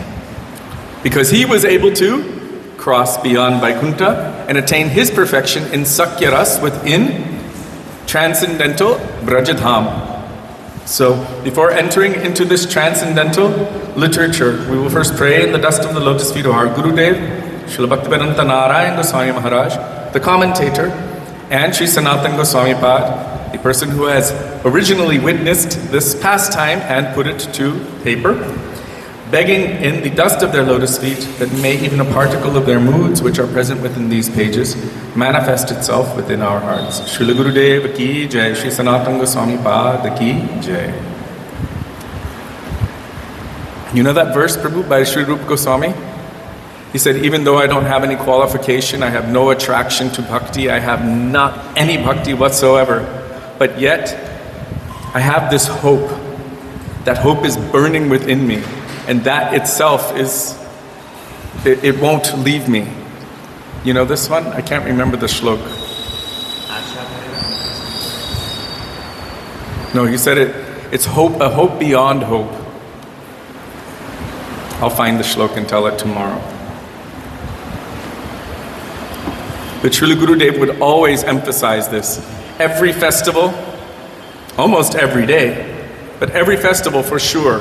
Because he was able to cross beyond Vaikuntha and attain his perfection in Sakya Ras within transcendental Brajadham. So, before entering into this transcendental literature, we will first pray in the dust of the lotus feet of our Gurudev, Srila Bhaktivedanta Narayan Goswami Maharaj, the commentator, and Sri Sanatana Goswami Pad, the person who has originally witnessed this pastime and put it to paper, begging in the dust of their lotus feet that may even a particle of their moods which are present within these pages manifest itself within our hearts. Srila Gurudev ki jai, Sri Sanatana Goswami Pad ki jai. You know that verse, Prabhu, by Sri Rupa Goswami? He said, even though I don't have any qualification, I have no attraction to bhakti, I have not any bhakti whatsoever, but yet I have this hope. That hope is burning within me. And that itself is it won't leave me. You know this one? I can't remember the shlok. No, he said it's hope, a hope beyond hope. I'll find the shlok and tell it tomorrow. But Srila Gurudev would always emphasize this. Every festival, almost every day, but every festival for sure.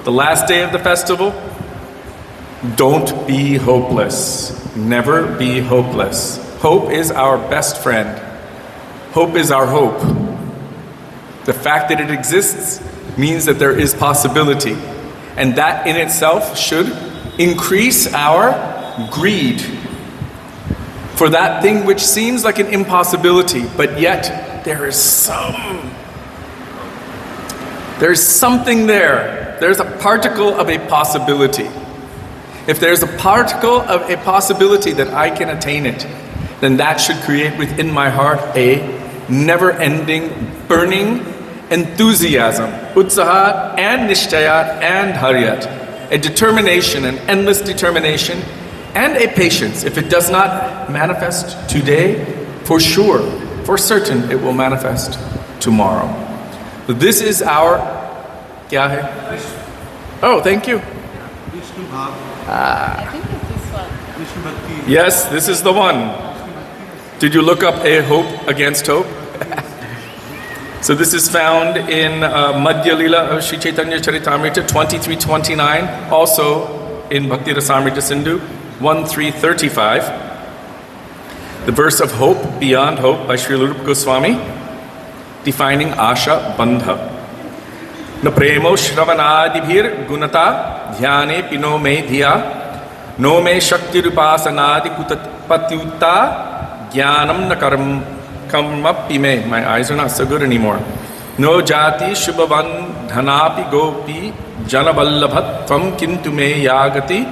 The last day of the festival, don't be hopeless. Never be hopeless. Hope is our best friend. Hope is our hope. The fact that it exists means that there is possibility. And that in itself should increase our greed for that thing which seems like an impossibility, but yet there's something there. There's a particle of a possibility. If there's a particle of a possibility that I can attain it, then that should create within my heart a never-ending, burning enthusiasm, utsahat and nishtayat and haryat, a determination, an endless determination, and a patience. If it does not manifest today, for sure, for certain, it will manifest tomorrow. So this is our... Kya hai? Oh, thank you. I think it's this one. Yes, this is the one. Did you look up a hope against hope? So this is found in Madhya Lila of Sri Chaitanya Charitamrita 2329, also in Bhakti Rasamrita Sindhu 1335. The verse of hope, beyond hope, by Sri Rupa Goswami, defining Asha Bandha. Na premo shravanadibhir gunata dhyane pino me dhiya no me shakti rupasanadi patyutta jnanam na karma pime. My eyes are not so good anymore. No jati shubhavan dhanapi gopi janavallabhatvam kintu me yagati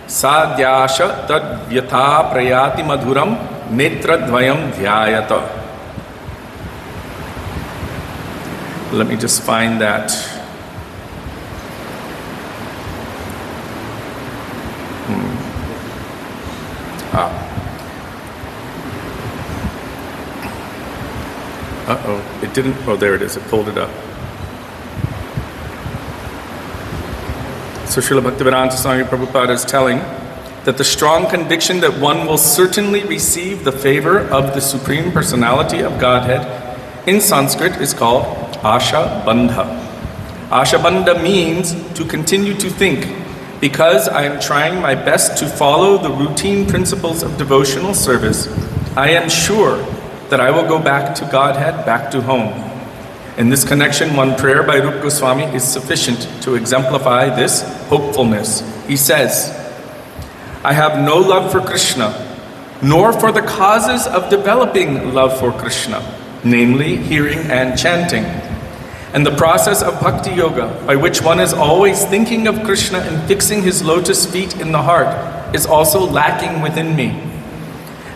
sadhyasha tad vyatha prayati madhuram netradvayam dhyayata. Let me just find that. Uh-oh, it didn't, oh there it is, it pulled it up. So Srila Bhaktivedanta Swami Prabhupada is telling that the strong conviction that one will certainly receive the favor of the Supreme Personality of Godhead in Sanskrit is called Asha Bandha. Asha Bandha means to continue to think. Because I am trying my best to follow the routine principles of devotional service, I am sure that I will go back to Godhead, back to home. In this connection, one prayer by Rupa Goswami is sufficient to exemplify this hopefulness. He says, I have no love for Krishna, nor for the causes of developing love for Krishna, namely hearing and chanting. And the process of bhakti yoga, by which one is always thinking of Krishna and fixing his lotus feet in the heart, is also lacking within me.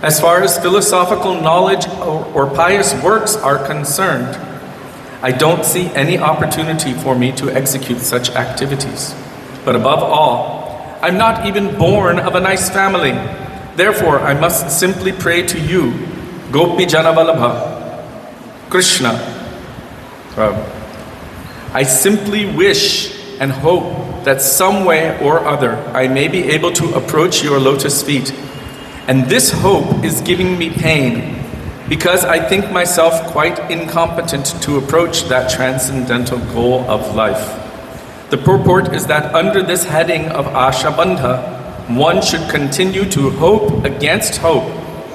As far as philosophical knowledge or pious works are concerned, I don't see any opportunity for me to execute such activities. But above all, I'm not even born of a nice family. Therefore, I must simply pray to you, Gopi Janavalabha, Krishna. I simply wish and hope that some way or other I may be able to approach your lotus feet. And this hope is giving me pain because I think myself quite incompetent to approach that transcendental goal of life. The purport is that under this heading of Asha Bandha, one should continue to hope against hope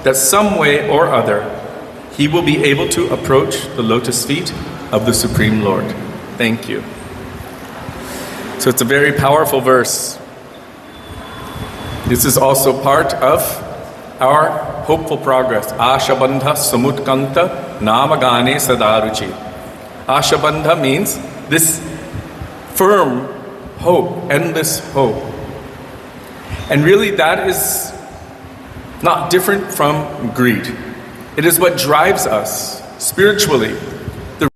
that some way or other he will be able to approach the lotus feet of the Supreme Lord. Thank you. So it's a very powerful verse. This is also part of our hopeful progress. Asha Bandha Samutkanta Namagane Sadaruchi. Asha Bandha means this firm hope, endless hope. And really that is not different from greed. It is what drives us spiritually. The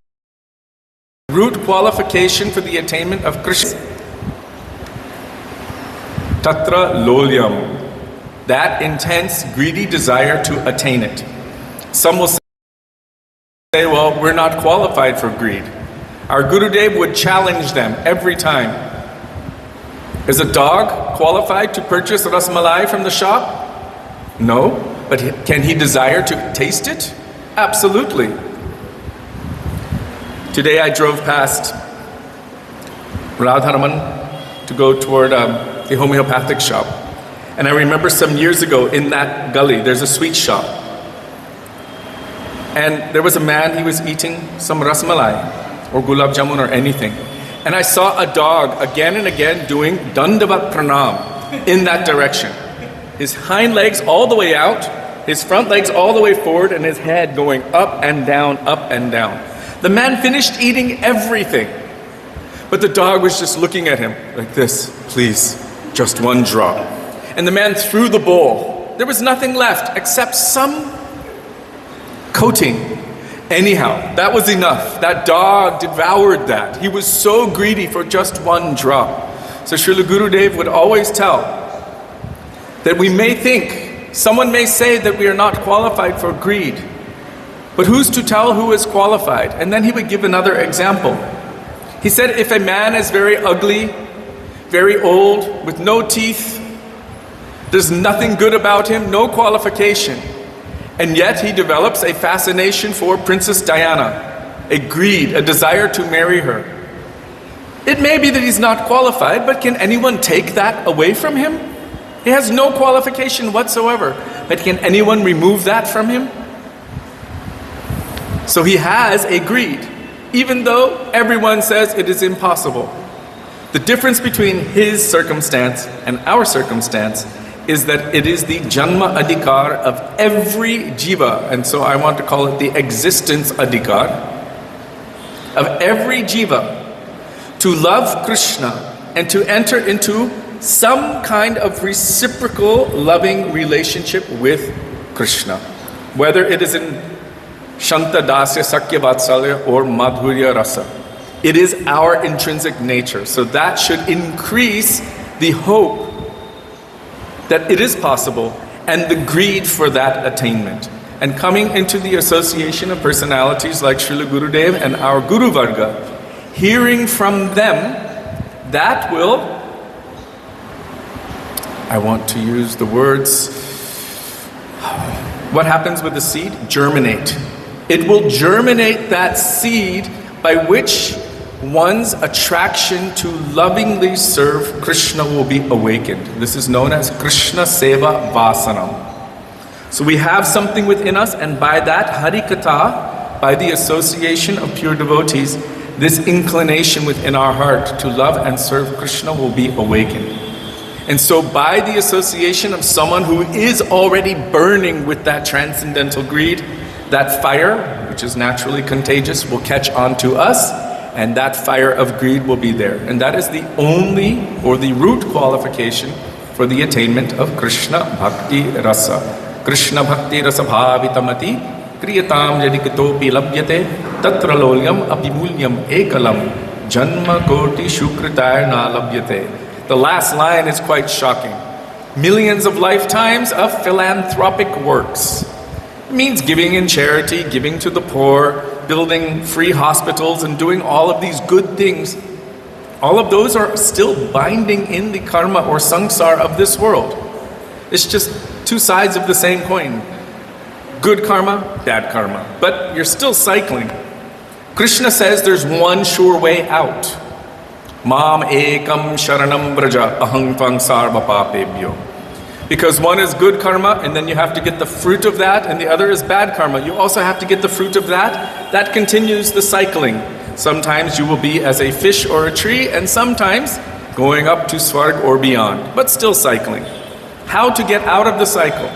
root qualification for the attainment of Krishna. tatra lolyam. That intense, greedy desire to attain it. Some will say, well, we're not qualified for greed. Our Gurudev would challenge them every time. Is a dog qualified to purchase rasmalai from the shop? No, but can he desire to taste it? Absolutely. Today I drove past Radharaman to go toward the homeopathic shop. And I remember some years ago in that gully, there's a sweet shop. And there was a man, he was eating some rasmalai or gulab jamun or anything. And I saw a dog again and again doing dandavat pranam in that direction. His hind legs all the way out, his front legs all the way forward, and his head going up and down, up and down. The man finished eating everything. But the dog was just looking at him like this, please, just one drop. And the man threw the bowl. There was nothing left except some coating. Anyhow, that was enough. That dog devoured that. He was so greedy for just one drop. So Srila Gurudev would always tell that we may think, someone may say that we are not qualified for greed. But who's to tell who is qualified? And then he would give another example. He said, if a man is very ugly, very old, with no teeth, there's nothing good about him, no qualification. And yet he develops a fascination for Princess Diana, a greed, a desire to marry her. It may be that he's not qualified, but can anyone take that away from him? He has no qualification whatsoever. But can anyone remove that from him? So he has a greed, even though everyone says it is impossible. The difference between his circumstance and our circumstance is that it is the janma adhikar of every jiva, and so I want to call it the existence adhikar of every jiva to love Krishna and to enter into some kind of reciprocal loving relationship with Krishna, whether it is in Shanta Dasya Sakya Vatsalya or Madhurya Rasa. It is our intrinsic nature, so that should increase the hope that it is possible and the greed for that attainment. And coming into the association of personalities like Srila Gurudev and our Guru Varga, hearing from them, that will, I want to use the words, what happens with the seed? Germinate. It will germinate that seed by which one's attraction to lovingly serve Krishna will be awakened. This is known as Krishna Seva Vasanam. So we have something within us, and by that Harikatha, by the association of pure devotees, this inclination within our heart to love and serve Krishna will be awakened. And so by the association of someone who is already burning with that transcendental greed, that fire, which is naturally contagious, will catch on to us, and that fire of greed will be there. And that is the only, or the root qualification for the attainment of Krishna Bhakti Rasa. Krishna Bhakti Rasa Bhavitamati Kriyatam Yadikitopi Labhyate Tatra Lolyam Apimulyam Ekalam Janma Koti Shukritaya Na Labhyate. The last line is quite shocking. Millions of lifetimes of philanthropic works. It means giving in charity, giving to the poor, building free hospitals, and doing all of these good things. All of those are still binding in the karma or samsara of this world. It's just two sides of the same coin. Good karma, bad karma. But you're still cycling. Krishna says there's one sure way out. Mam ekam sharanam braja aham tvang sarva papebhyo. Because one is good karma, and then you have to get the fruit of that, and the other is bad karma. You also have to get the fruit of that. That continues the cycling. Sometimes you will be as a fish or a tree, and sometimes going up to Svarg or beyond, but still cycling. How to get out of the cycle?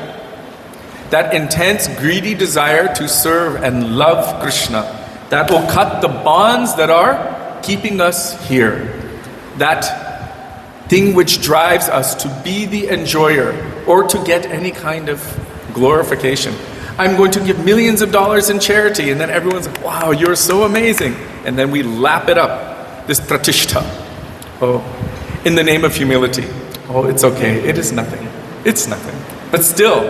That intense, greedy desire to serve and love Krishna, that will cut the bonds that are keeping us here. That thing which drives us to be the enjoyer or to get any kind of glorification. I'm going to give millions of dollars in charity, and then everyone's like, wow, you're so amazing. And then we lap it up, this pratishtha. Oh, in the name of humility. Oh, it's okay. It is nothing. It's nothing. But still,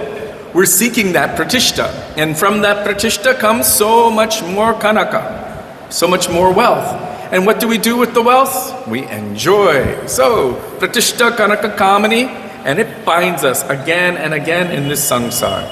we're seeking that pratishta. And from that pratishta comes so much more kanaka, so much more wealth. And what do we do with the wealth? We enjoy. So, pratishta kanaka kamani, and it binds us again and again in this samsara.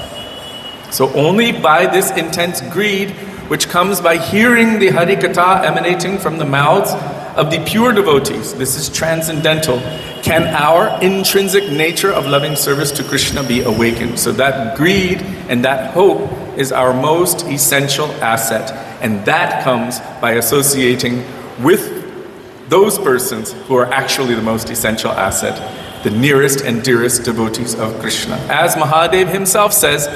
So only by this intense greed, which comes by hearing the Harikatha emanating from the mouths of the pure devotees, this is transcendental, can our intrinsic nature of loving service to Krishna be awakened. So that greed and that hope is our most essential asset. And that comes by associating with those persons who are actually the most essential asset, the nearest and dearest devotees of Krishna. As Mahadev himself says,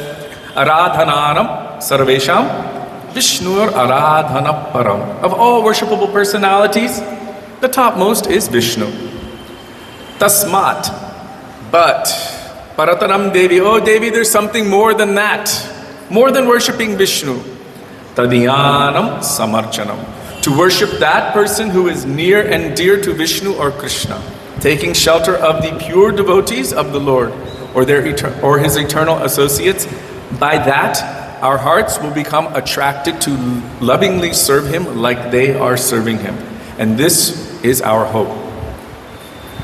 Aradhananam sarvesham Vishnur Aradhana Param. Of all worshipable personalities, the topmost is Vishnu. Tasmat. But, Paratanam Devi, oh Devi, there's something more than that. More than worshipping Vishnu. Tadyanam Samarchanam. To worship that person who is near and dear to Vishnu or Krishna. Taking shelter of the pure devotees of the Lord or his eternal associates. By that, our hearts will become attracted to lovingly serve Him like they are serving Him. And this is our hope.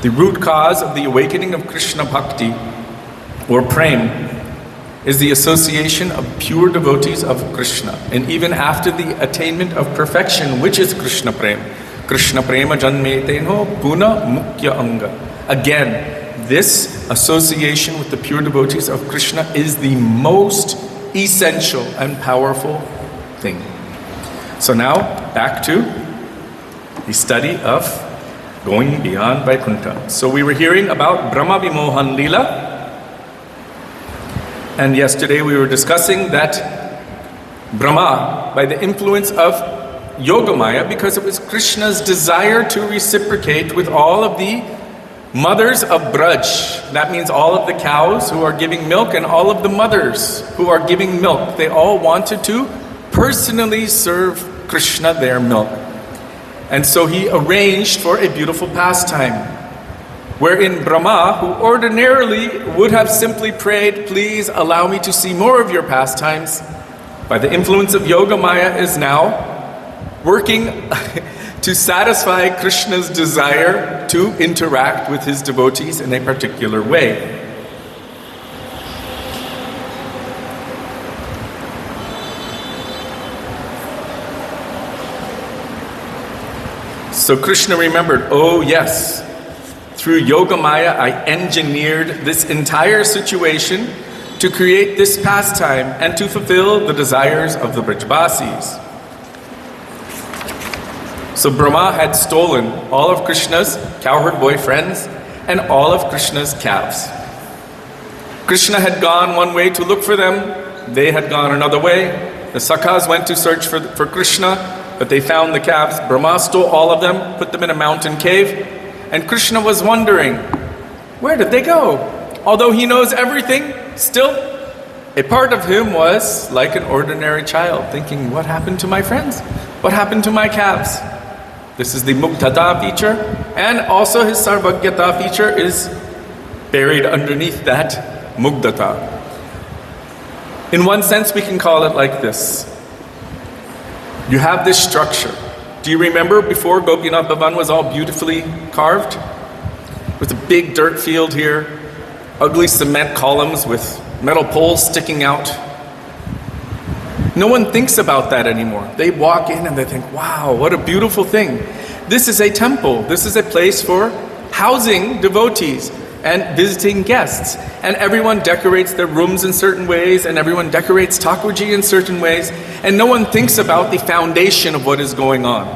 The root cause of the awakening of Krishna Bhakti, or Prem, is the association of pure devotees of Krishna. And even after the attainment of perfection, which is Krishna Prem, Krishna Prema Janmeteno Guna Mukya Anga. Again, this association with the pure devotees of Krishna is the most essential and powerful thing. So now, back to the study of going beyond Vaikuntha. So we were hearing about Brahma Vimohan Leela. And yesterday we were discussing that Brahma, by the influence of Yogamaya, because it was Krishna's desire to reciprocate with all of the mothers of Braj. That means all of the cows who are giving milk and all of the mothers who are giving milk. They all wanted to personally serve Krishna their milk. And so he arranged for a beautiful pastime, wherein Brahma, who ordinarily would have simply prayed, please allow me to see more of your pastimes, by the influence of Yogamaya is now working to satisfy Krishna's desire to interact with his devotees in a particular way. So Krishna remembered, oh yes, through Yogamaya I engineered this entire situation to create this pastime and to fulfill the desires of the Brajbasis. So Brahma had stolen all of Krishna's cowherd boyfriends and all of Krishna's calves. Krishna had gone one way to look for them, they had gone another way. The Sakhas went to search for Krishna, but they found the calves. Brahma stole all of them, put them in a mountain cave, and Krishna was wondering, where did they go? Although he knows everything, still a part of him was like an ordinary child, thinking, what happened to my friends? What happened to my calves? This is the Muktata feature, and also his Sarvagyata feature is buried underneath that Mugdata. In one sense, we can call it like this. You have this structure. Do you remember before Gopinath Bhavan was all beautifully carved? With a big dirt field here, ugly cement columns with metal poles sticking out. No one thinks about that anymore. They walk in and they think, wow, what a beautiful thing. This is a temple. This is a place for housing devotees and visiting guests. And everyone decorates their rooms in certain ways, and everyone decorates Thakurji in certain ways, and no one thinks about the foundation of what is going on.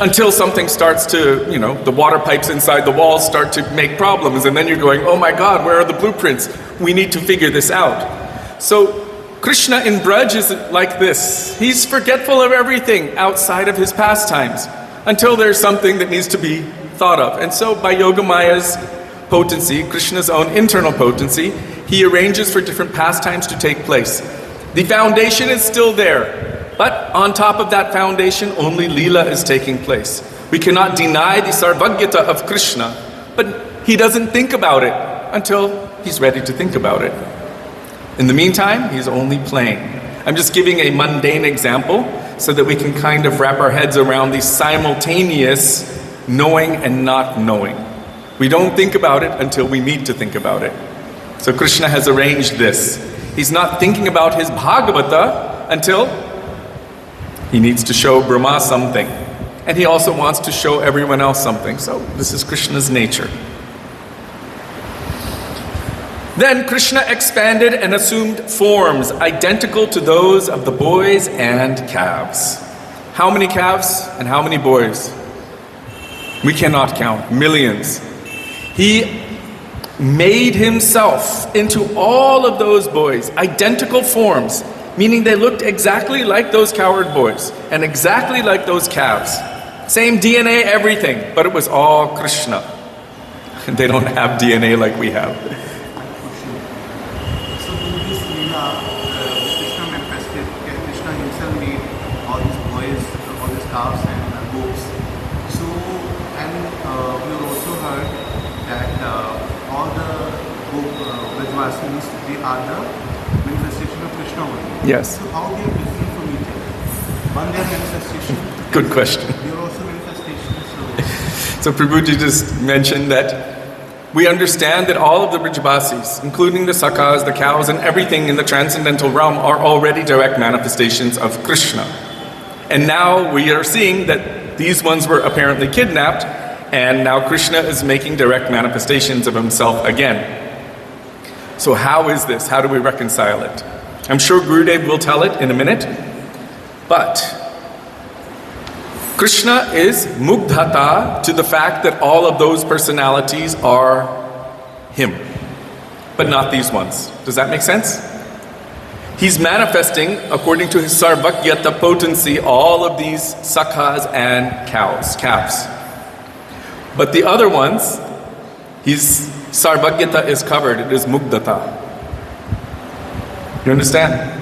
Until something starts to, the water pipes inside the walls start to make problems, and then you're going, oh my God, where are the blueprints? We need to figure this out. So Krishna in Braj is like this. He's forgetful of everything outside of his pastimes until there's something that needs to be thought of. And so by Yogamaya's potency, Krishna's own internal potency, he arranges for different pastimes to take place. The foundation is still there, but on top of that foundation, only Leela is taking place. We cannot deny the Sarvagyata of Krishna, but he doesn't think about it until he's ready to think about it. In the meantime, he's only playing. I'm just giving a mundane example so that we can kind of wrap our heads around the simultaneous knowing and not knowing. We don't think about it until we need to think about it. So Krishna has arranged this. He's not thinking about his Bhagavata until he needs to show Brahma something. And he also wants to show everyone else something. So this is Krishna's nature. Then Krishna expanded and assumed forms identical to those of the boys and calves. How many calves and how many boys? We cannot count. Millions. He made himself into all of those boys, identical forms, meaning they looked exactly like those cowherd boys and exactly like those calves. Same DNA, everything, but it was all Krishna. They don't have DNA like we have. So in this Leela, Krishna manifested, Krishna himself made all these boys, all these calves and goats. So, and we also heard that all the Vrajvasis, they are the manifestation of Krishna only. Yes. So how they are different from each other? One, they are manifestation. Good question. They are also manifestation. So Prabhuji just mentioned that we understand that all of the Vrajvasis, including the Sakhas, the cows, and everything in the transcendental realm are already direct manifestations of Krishna. And now we are seeing that these ones were apparently kidnapped, and now Krishna is making direct manifestations of himself again. So how is this? How do we reconcile it? I'm sure Gurudev will tell it in a minute, but Krishna is mugdhata to the fact that all of those personalities are him, but not these ones. Does that make sense? He's manifesting, according to his sarvakyata potency, all of these sakhas and calves. But the other ones, his sarvakyata is covered, it is mugdhata. You understand?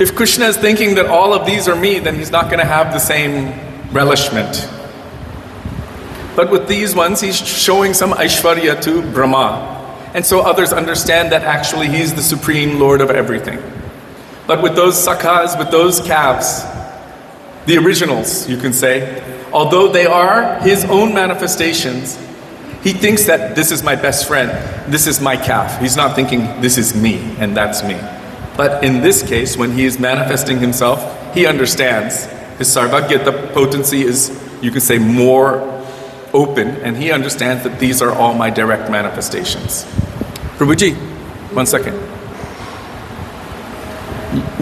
If Krishna is thinking that all of these are me, then he's not going to have the same relishment. But with these ones, he's showing some Aishwarya to Brahma. And so others understand that actually he's the supreme Lord of everything. But with those sakhas, with those calves, the originals, you can say, although they are his own manifestations, he thinks that this is my best friend, this is my calf. He's not thinking this is me and that's me. But in this case, when he is manifesting himself, he understands. His sarvagyata potency is, you could say, more open, and he understands that these are all my direct manifestations. Prabhuji, 1 second.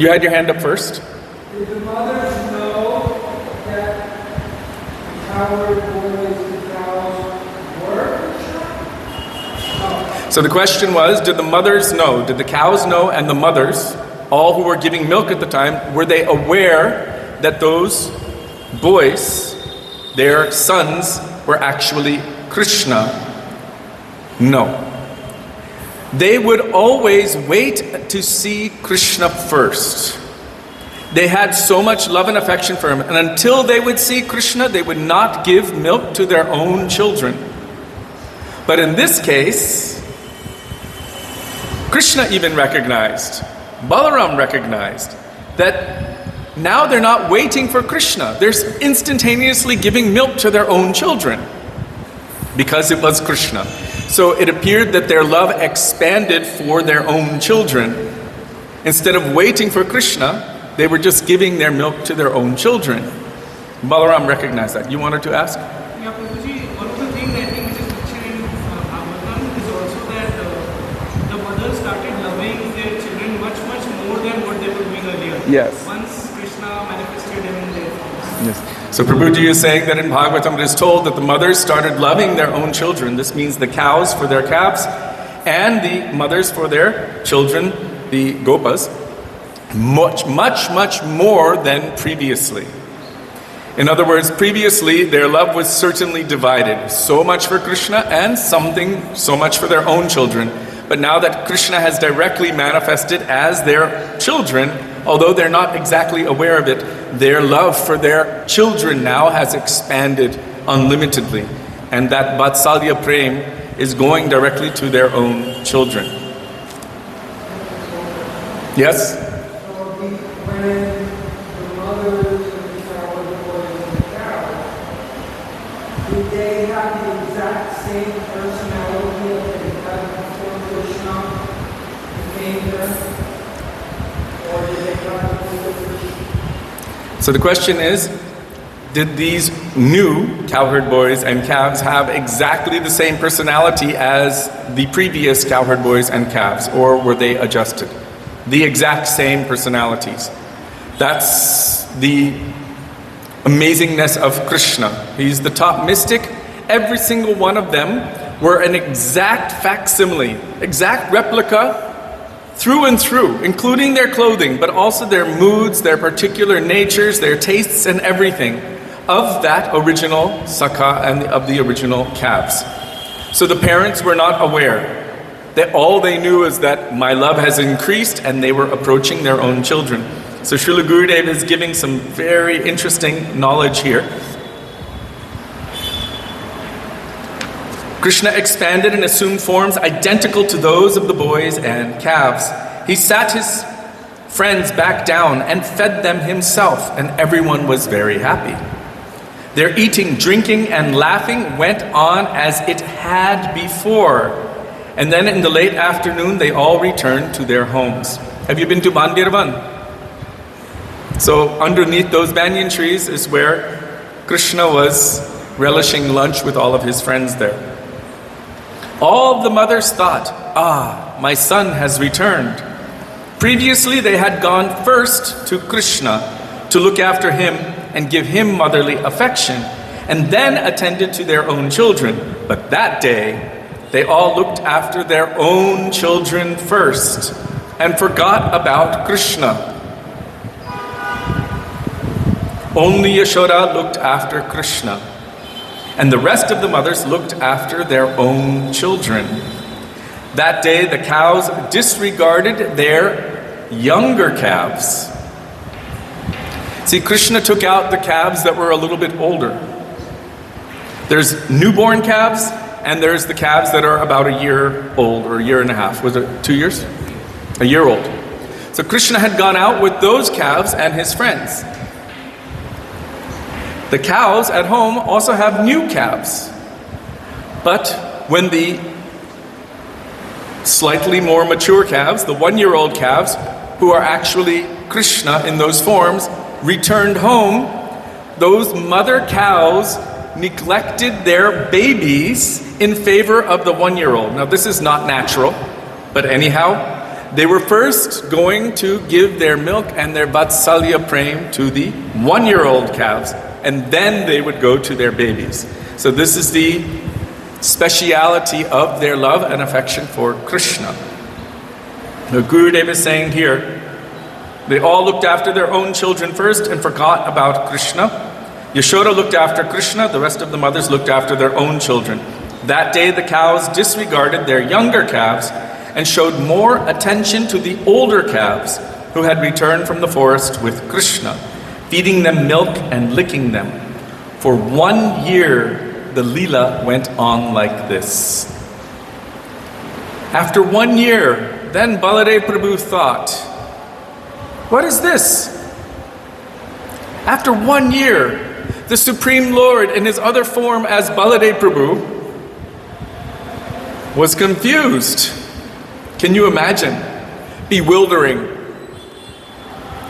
You had your hand up first. Did the mothers know that the cowherd boys and cows were? So the question was, did the mothers know? Did the cows know and the mothers, all who were giving milk at the time, were they aware that those boys, their sons, were actually Krishna? No. They would always wait to see Krishna first. They had so much love and affection for him, and until they would see Krishna, they would not give milk to their own children. But in this case, Krishna even recognized, Balaram recognized, that now they're not waiting for Krishna. They're instantaneously giving milk to their own children because it was Krishna. So it appeared that their love expanded for their own children. Instead of waiting for Krishna, they were just giving their milk to their own children. Balaram recognized that. You wanted to ask? Yeah, Prabhuji, one of the things I think which is mentioned in Bhagavatam is also that the mothers started loving their children much more than what they were doing earlier. Yes. Once Krishna manifested him in their forms. Yes. So Prabhuji is saying that in Bhagavatam it is told that the mothers started loving their own children. This means the cows for their calves and the mothers for their children, the gopas, much more than previously. In other words, previously their love was certainly divided. So much for Krishna and so much for their own children. But now that Krishna has directly manifested as their children, although they're not exactly aware of it, their love for their children now has expanded unlimitedly. And that Vatsalya Prem is going directly to their own children. Yes? So when the mothers and the cowherd boys and the cows, did they have the exact same personality that they had before Krishna became there? Or did they have a little different? So the question is, did these new cowherd boys and calves have exactly the same personality as the previous cowherd boys and calves, or were they adjusted? The exact same personalities. That's the amazingness of Krishna. He's the top mystic. Every single one of them were an exact facsimile, exact replica through and through, including their clothing, but also their moods, their particular natures, their tastes, and everything of that original Sakha and of the original calves. So the parents were not aware. All they knew is that my love has increased, and they were approaching their own children. So Srila Gurudev is giving some very interesting knowledge here. Krishna expanded and assumed forms identical to those of the boys and calves. He sat his friends back down and fed them himself, and everyone was very happy. Their eating, drinking, and laughing went on as it had before. And then in the late afternoon, they all returned to their homes. Have you been to Bandirvan? So underneath those banyan trees is where Krishna was relishing lunch with all of his friends there. All of the mothers thought, my son has returned. Previously, they had gone first to Krishna to look after him and give him motherly affection, and then attended to their own children. But that day, they all looked after their own children first and forgot about Krishna. Only Yashoda looked after Krishna, and the rest of the mothers looked after their own children. That day, the cows disregarded their younger calves. See, Krishna took out the calves that were a little bit older. There's newborn calves, and there's the calves that are about a year old, or a year and a half. Was it 2 years? A year old. So Krishna had gone out with those calves and his friends. The cows at home also have new calves. But when the slightly more mature calves, the 1-year-old calves, who are actually Krishna in those forms, returned home, those mother cows neglected their babies in favor of the 1-year-old. Now, this is not natural, but anyhow, they were first going to give their milk and their Vatsalya Prem to the 1-year-old calves, and then they would go to their babies. So this is the speciality of their love and affection for Krishna. The Gurudev is saying here, they all looked after their own children first and forgot about Krishna. Yashoda looked after Krishna, the rest of the mothers looked after their own children. That day the cows disregarded their younger calves and showed more attention to the older calves who had returned from the forest with Krishna, feeding them milk and licking them. For 1 year, the Leela went on like this. After 1 year, then Baladev Prabhu thought, what is this? After 1 year, the Supreme Lord in his other form as Baladev Prabhu was confused. Can you imagine bewildering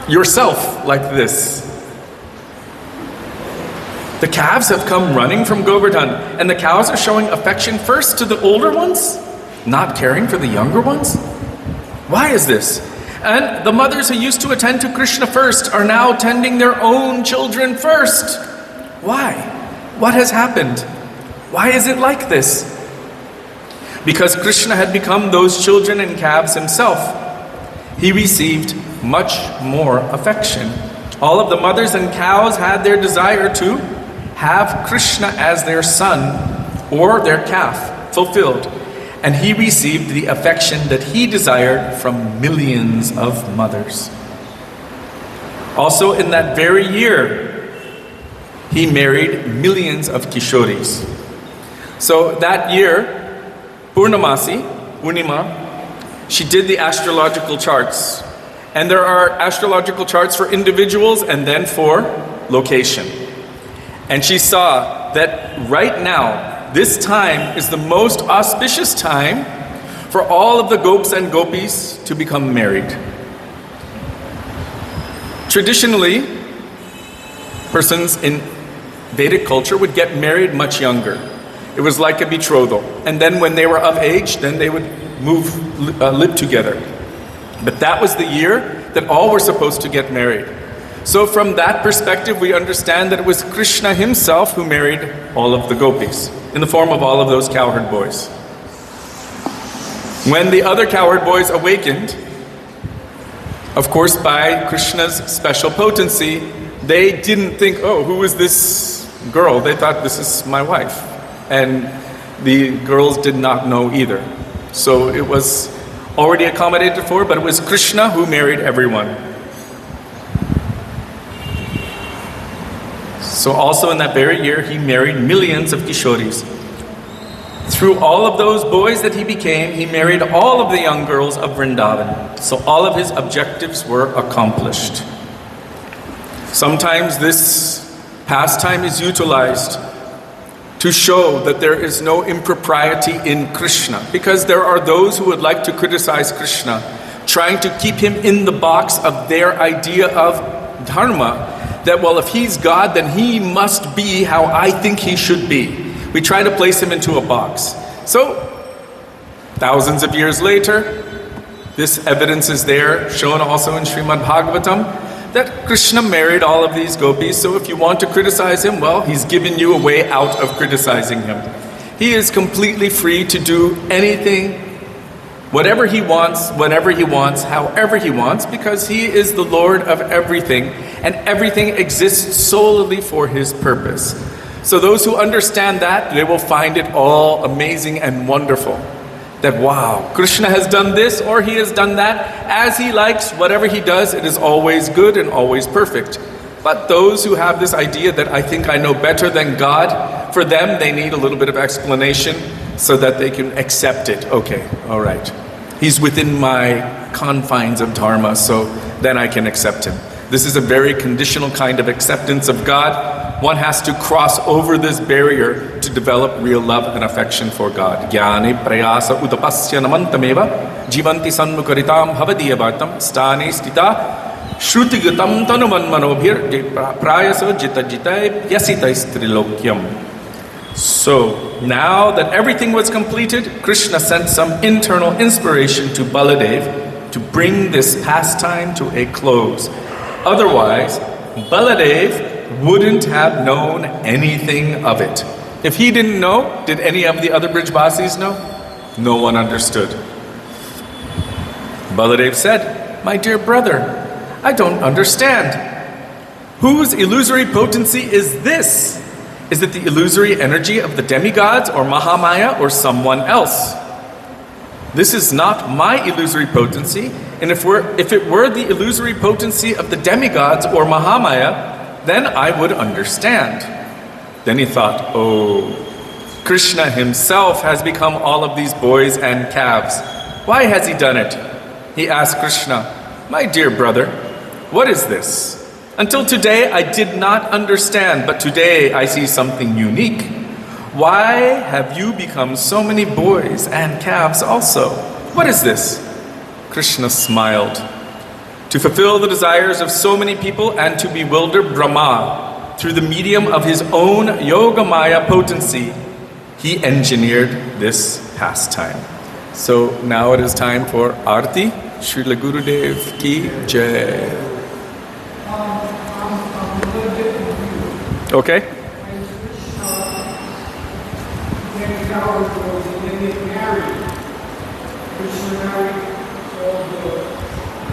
yourself like this? The calves have come running from Govardhan, and the cows are showing affection first to the older ones, not caring for the younger ones? Why is this? And the mothers who used to attend to Krishna first are now tending their own children first. Why? What has happened? Why is it like this? Because Krishna had become those children and calves himself. He received much more affection. All of the mothers and cows had their desire to have Krishna as their son or their calf fulfilled. And he received the affection that he desired from millions of mothers. Also in that very year, he married millions of Kishoris. So that year, Purnima, she did the astrological charts. And there are astrological charts for individuals and then for location. And she saw that right now, this time is the most auspicious time for all of the gopis and gopis to become married. Traditionally, persons in Vedic culture would get married much younger. It was like a betrothal. And then when they were of age, then they would live together. But that was the year that all were supposed to get married. So from that perspective, we understand that it was Krishna himself who married all of the gopis in the form of all of those cowherd boys. When the other cowherd boys awakened, of course by Krishna's special potency, they didn't think, oh, who is this girl? They thought, this is my wife. And the girls did not know either. So it was already accommodated for, but it was Krishna who married everyone. So also in that very year, he married millions of Kishoris. Through all of those boys that he became, he married all of the young girls of Vrindavan. So all of his objectives were accomplished. Sometimes this pastime is utilized to show that there is no impropriety in Krishna, because there are those who would like to criticize Krishna, trying to keep him in the box of their idea of dharma, that, well, if he's God, then he must be how I think he should be. We try to place him into a box. So, thousands of years later, this evidence is there, shown also in Srimad Bhagavatam, that Krishna married all of these gopis, so if you want to criticize him, well, he's given you a way out of criticizing him. He is completely free to do anything, whatever he wants, whenever he wants, however he wants, because he is the Lord of everything, and everything exists solely for his purpose. So those who understand that, they will find it all amazing and wonderful. That, wow, Krishna has done this or he has done that as he likes. Whatever he does, it is always good and always perfect. But those who have this idea that I think I know better than God, for them they need a little bit of explanation so that they can accept it. Okay, all right. He's within my confines of dharma, so then I can accept him. This is a very conditional kind of acceptance of God. One has to cross over this barrier to develop real love and affection for God. Jnani prayasa utapasya namantameva jivanti sannukaritam bhavadiyavartam stane stita shrutigatam tanumanmanobhir prayasa jita jitay yasitais trilokyam. So now that everything was completed, Krishna sent some internal inspiration to Baladev to bring this pastime to a close. Otherwise, Baladev wouldn't have known anything of it. If he didn't know, did any of the other Brijbasis know? No one understood. Baladev said, "My dear brother, I don't understand. Whose illusory potency is this? Is it the illusory energy of the demigods or Mahamaya or someone else? This is not my illusory potency, and if it were the illusory potency of the demigods or Mahamaya, then I would understand." Then he thought, oh, Krishna himself has become all of these boys and calves. Why has he done it? He asked Krishna, "My dear brother, what is this? Until today I did not understand, but today I see something unique. Why have you become so many boys and calves also? What is this?" Krishna smiled. To fulfill the desires of so many people and to bewilder Brahma through the medium of his own Yogamaya potency, he engineered this pastime. So now it is time for Arti. Srila Gurudev ki jai. Okay.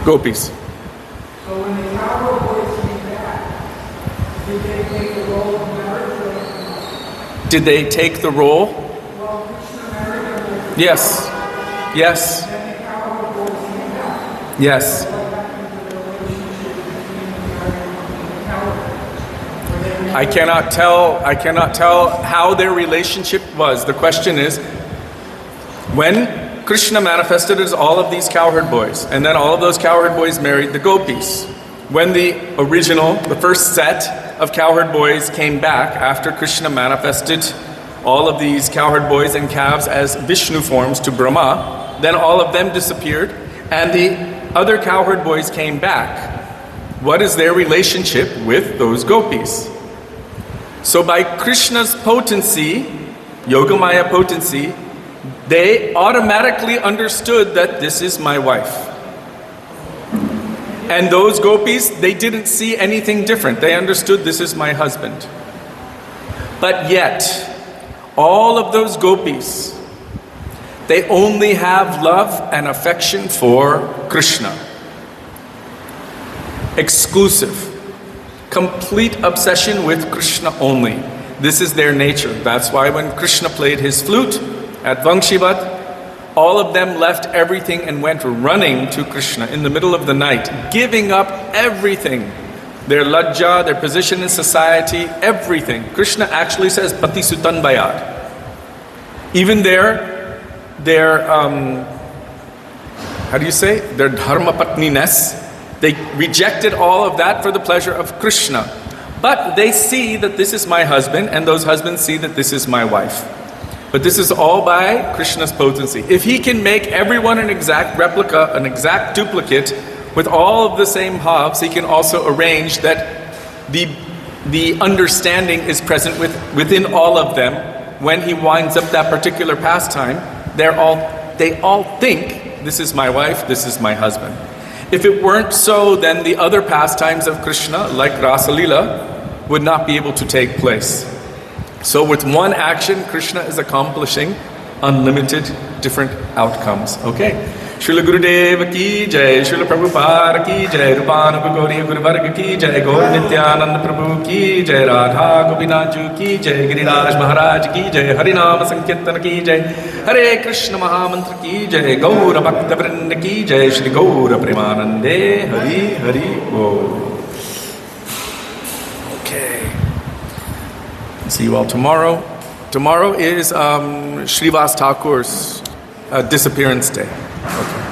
Gopis. So when the cowboy boys came back, did they take the role of marriage? Did they take the role? Well, Krishna married them. Yes. Yes. Then the cowboy boys came back. Yes. What happened to the relationship between the married and the cowboy? I cannot tell how their relationship was. The question is, when Krishna manifested as all of these cowherd boys, and then all of those cowherd boys married the gopis. When the first set of cowherd boys came back after Krishna manifested all of these cowherd boys and calves as Vishnu forms to Brahma, then all of them disappeared, and the other cowherd boys came back. What is their relationship with those gopis? So by Krishna's potency, Yogamaya potency, they automatically understood that this is my wife. And those gopis, they didn't see anything different. They understood this is my husband. But yet, all of those gopis, they only have love and affection for Krishna. Exclusive. Complete obsession with Krishna only. This is their nature. That's why when Krishna played his flute at Vangshivat, all of them left everything and went running to Krishna in the middle of the night, giving up everything. Their lajja, their position in society, everything. Krishna actually says, Pati Sutan Bayad. Even their dharma patniness, they rejected all of that for the pleasure of Krishna. But they see that this is my husband, and those husbands see that this is my wife. But this is all by Krishna's potency. If he can make everyone an exact replica, an exact duplicate, with all of the same halves, he can also arrange that the understanding is present within all of them. When he winds up that particular pastime, they all think, this is my wife, this is my husband. If it weren't so, then the other pastimes of Krishna, like Rasa Leela, would not be able to take place. So with one action, Krishna is accomplishing unlimited different outcomes. Okay. Srila Gurudev ki jai, Srila Prabhupada ki jai, Rupanupama Gauriya Guru Varga ki jai, Gaur Nityananda Prabhu ki jai, Radha Gopinath ki jai, Giriraj Maharaj ki jai, Harinama Sankirtan ki jai, Hare Krishna Mahamantra ki jai, Gaura Bhakta Vrinda ki jai, Shri Gaura Premanande, Hari Hari Bo. See you all tomorrow. Tomorrow is Srivas Thakur's disappearance day. Okay.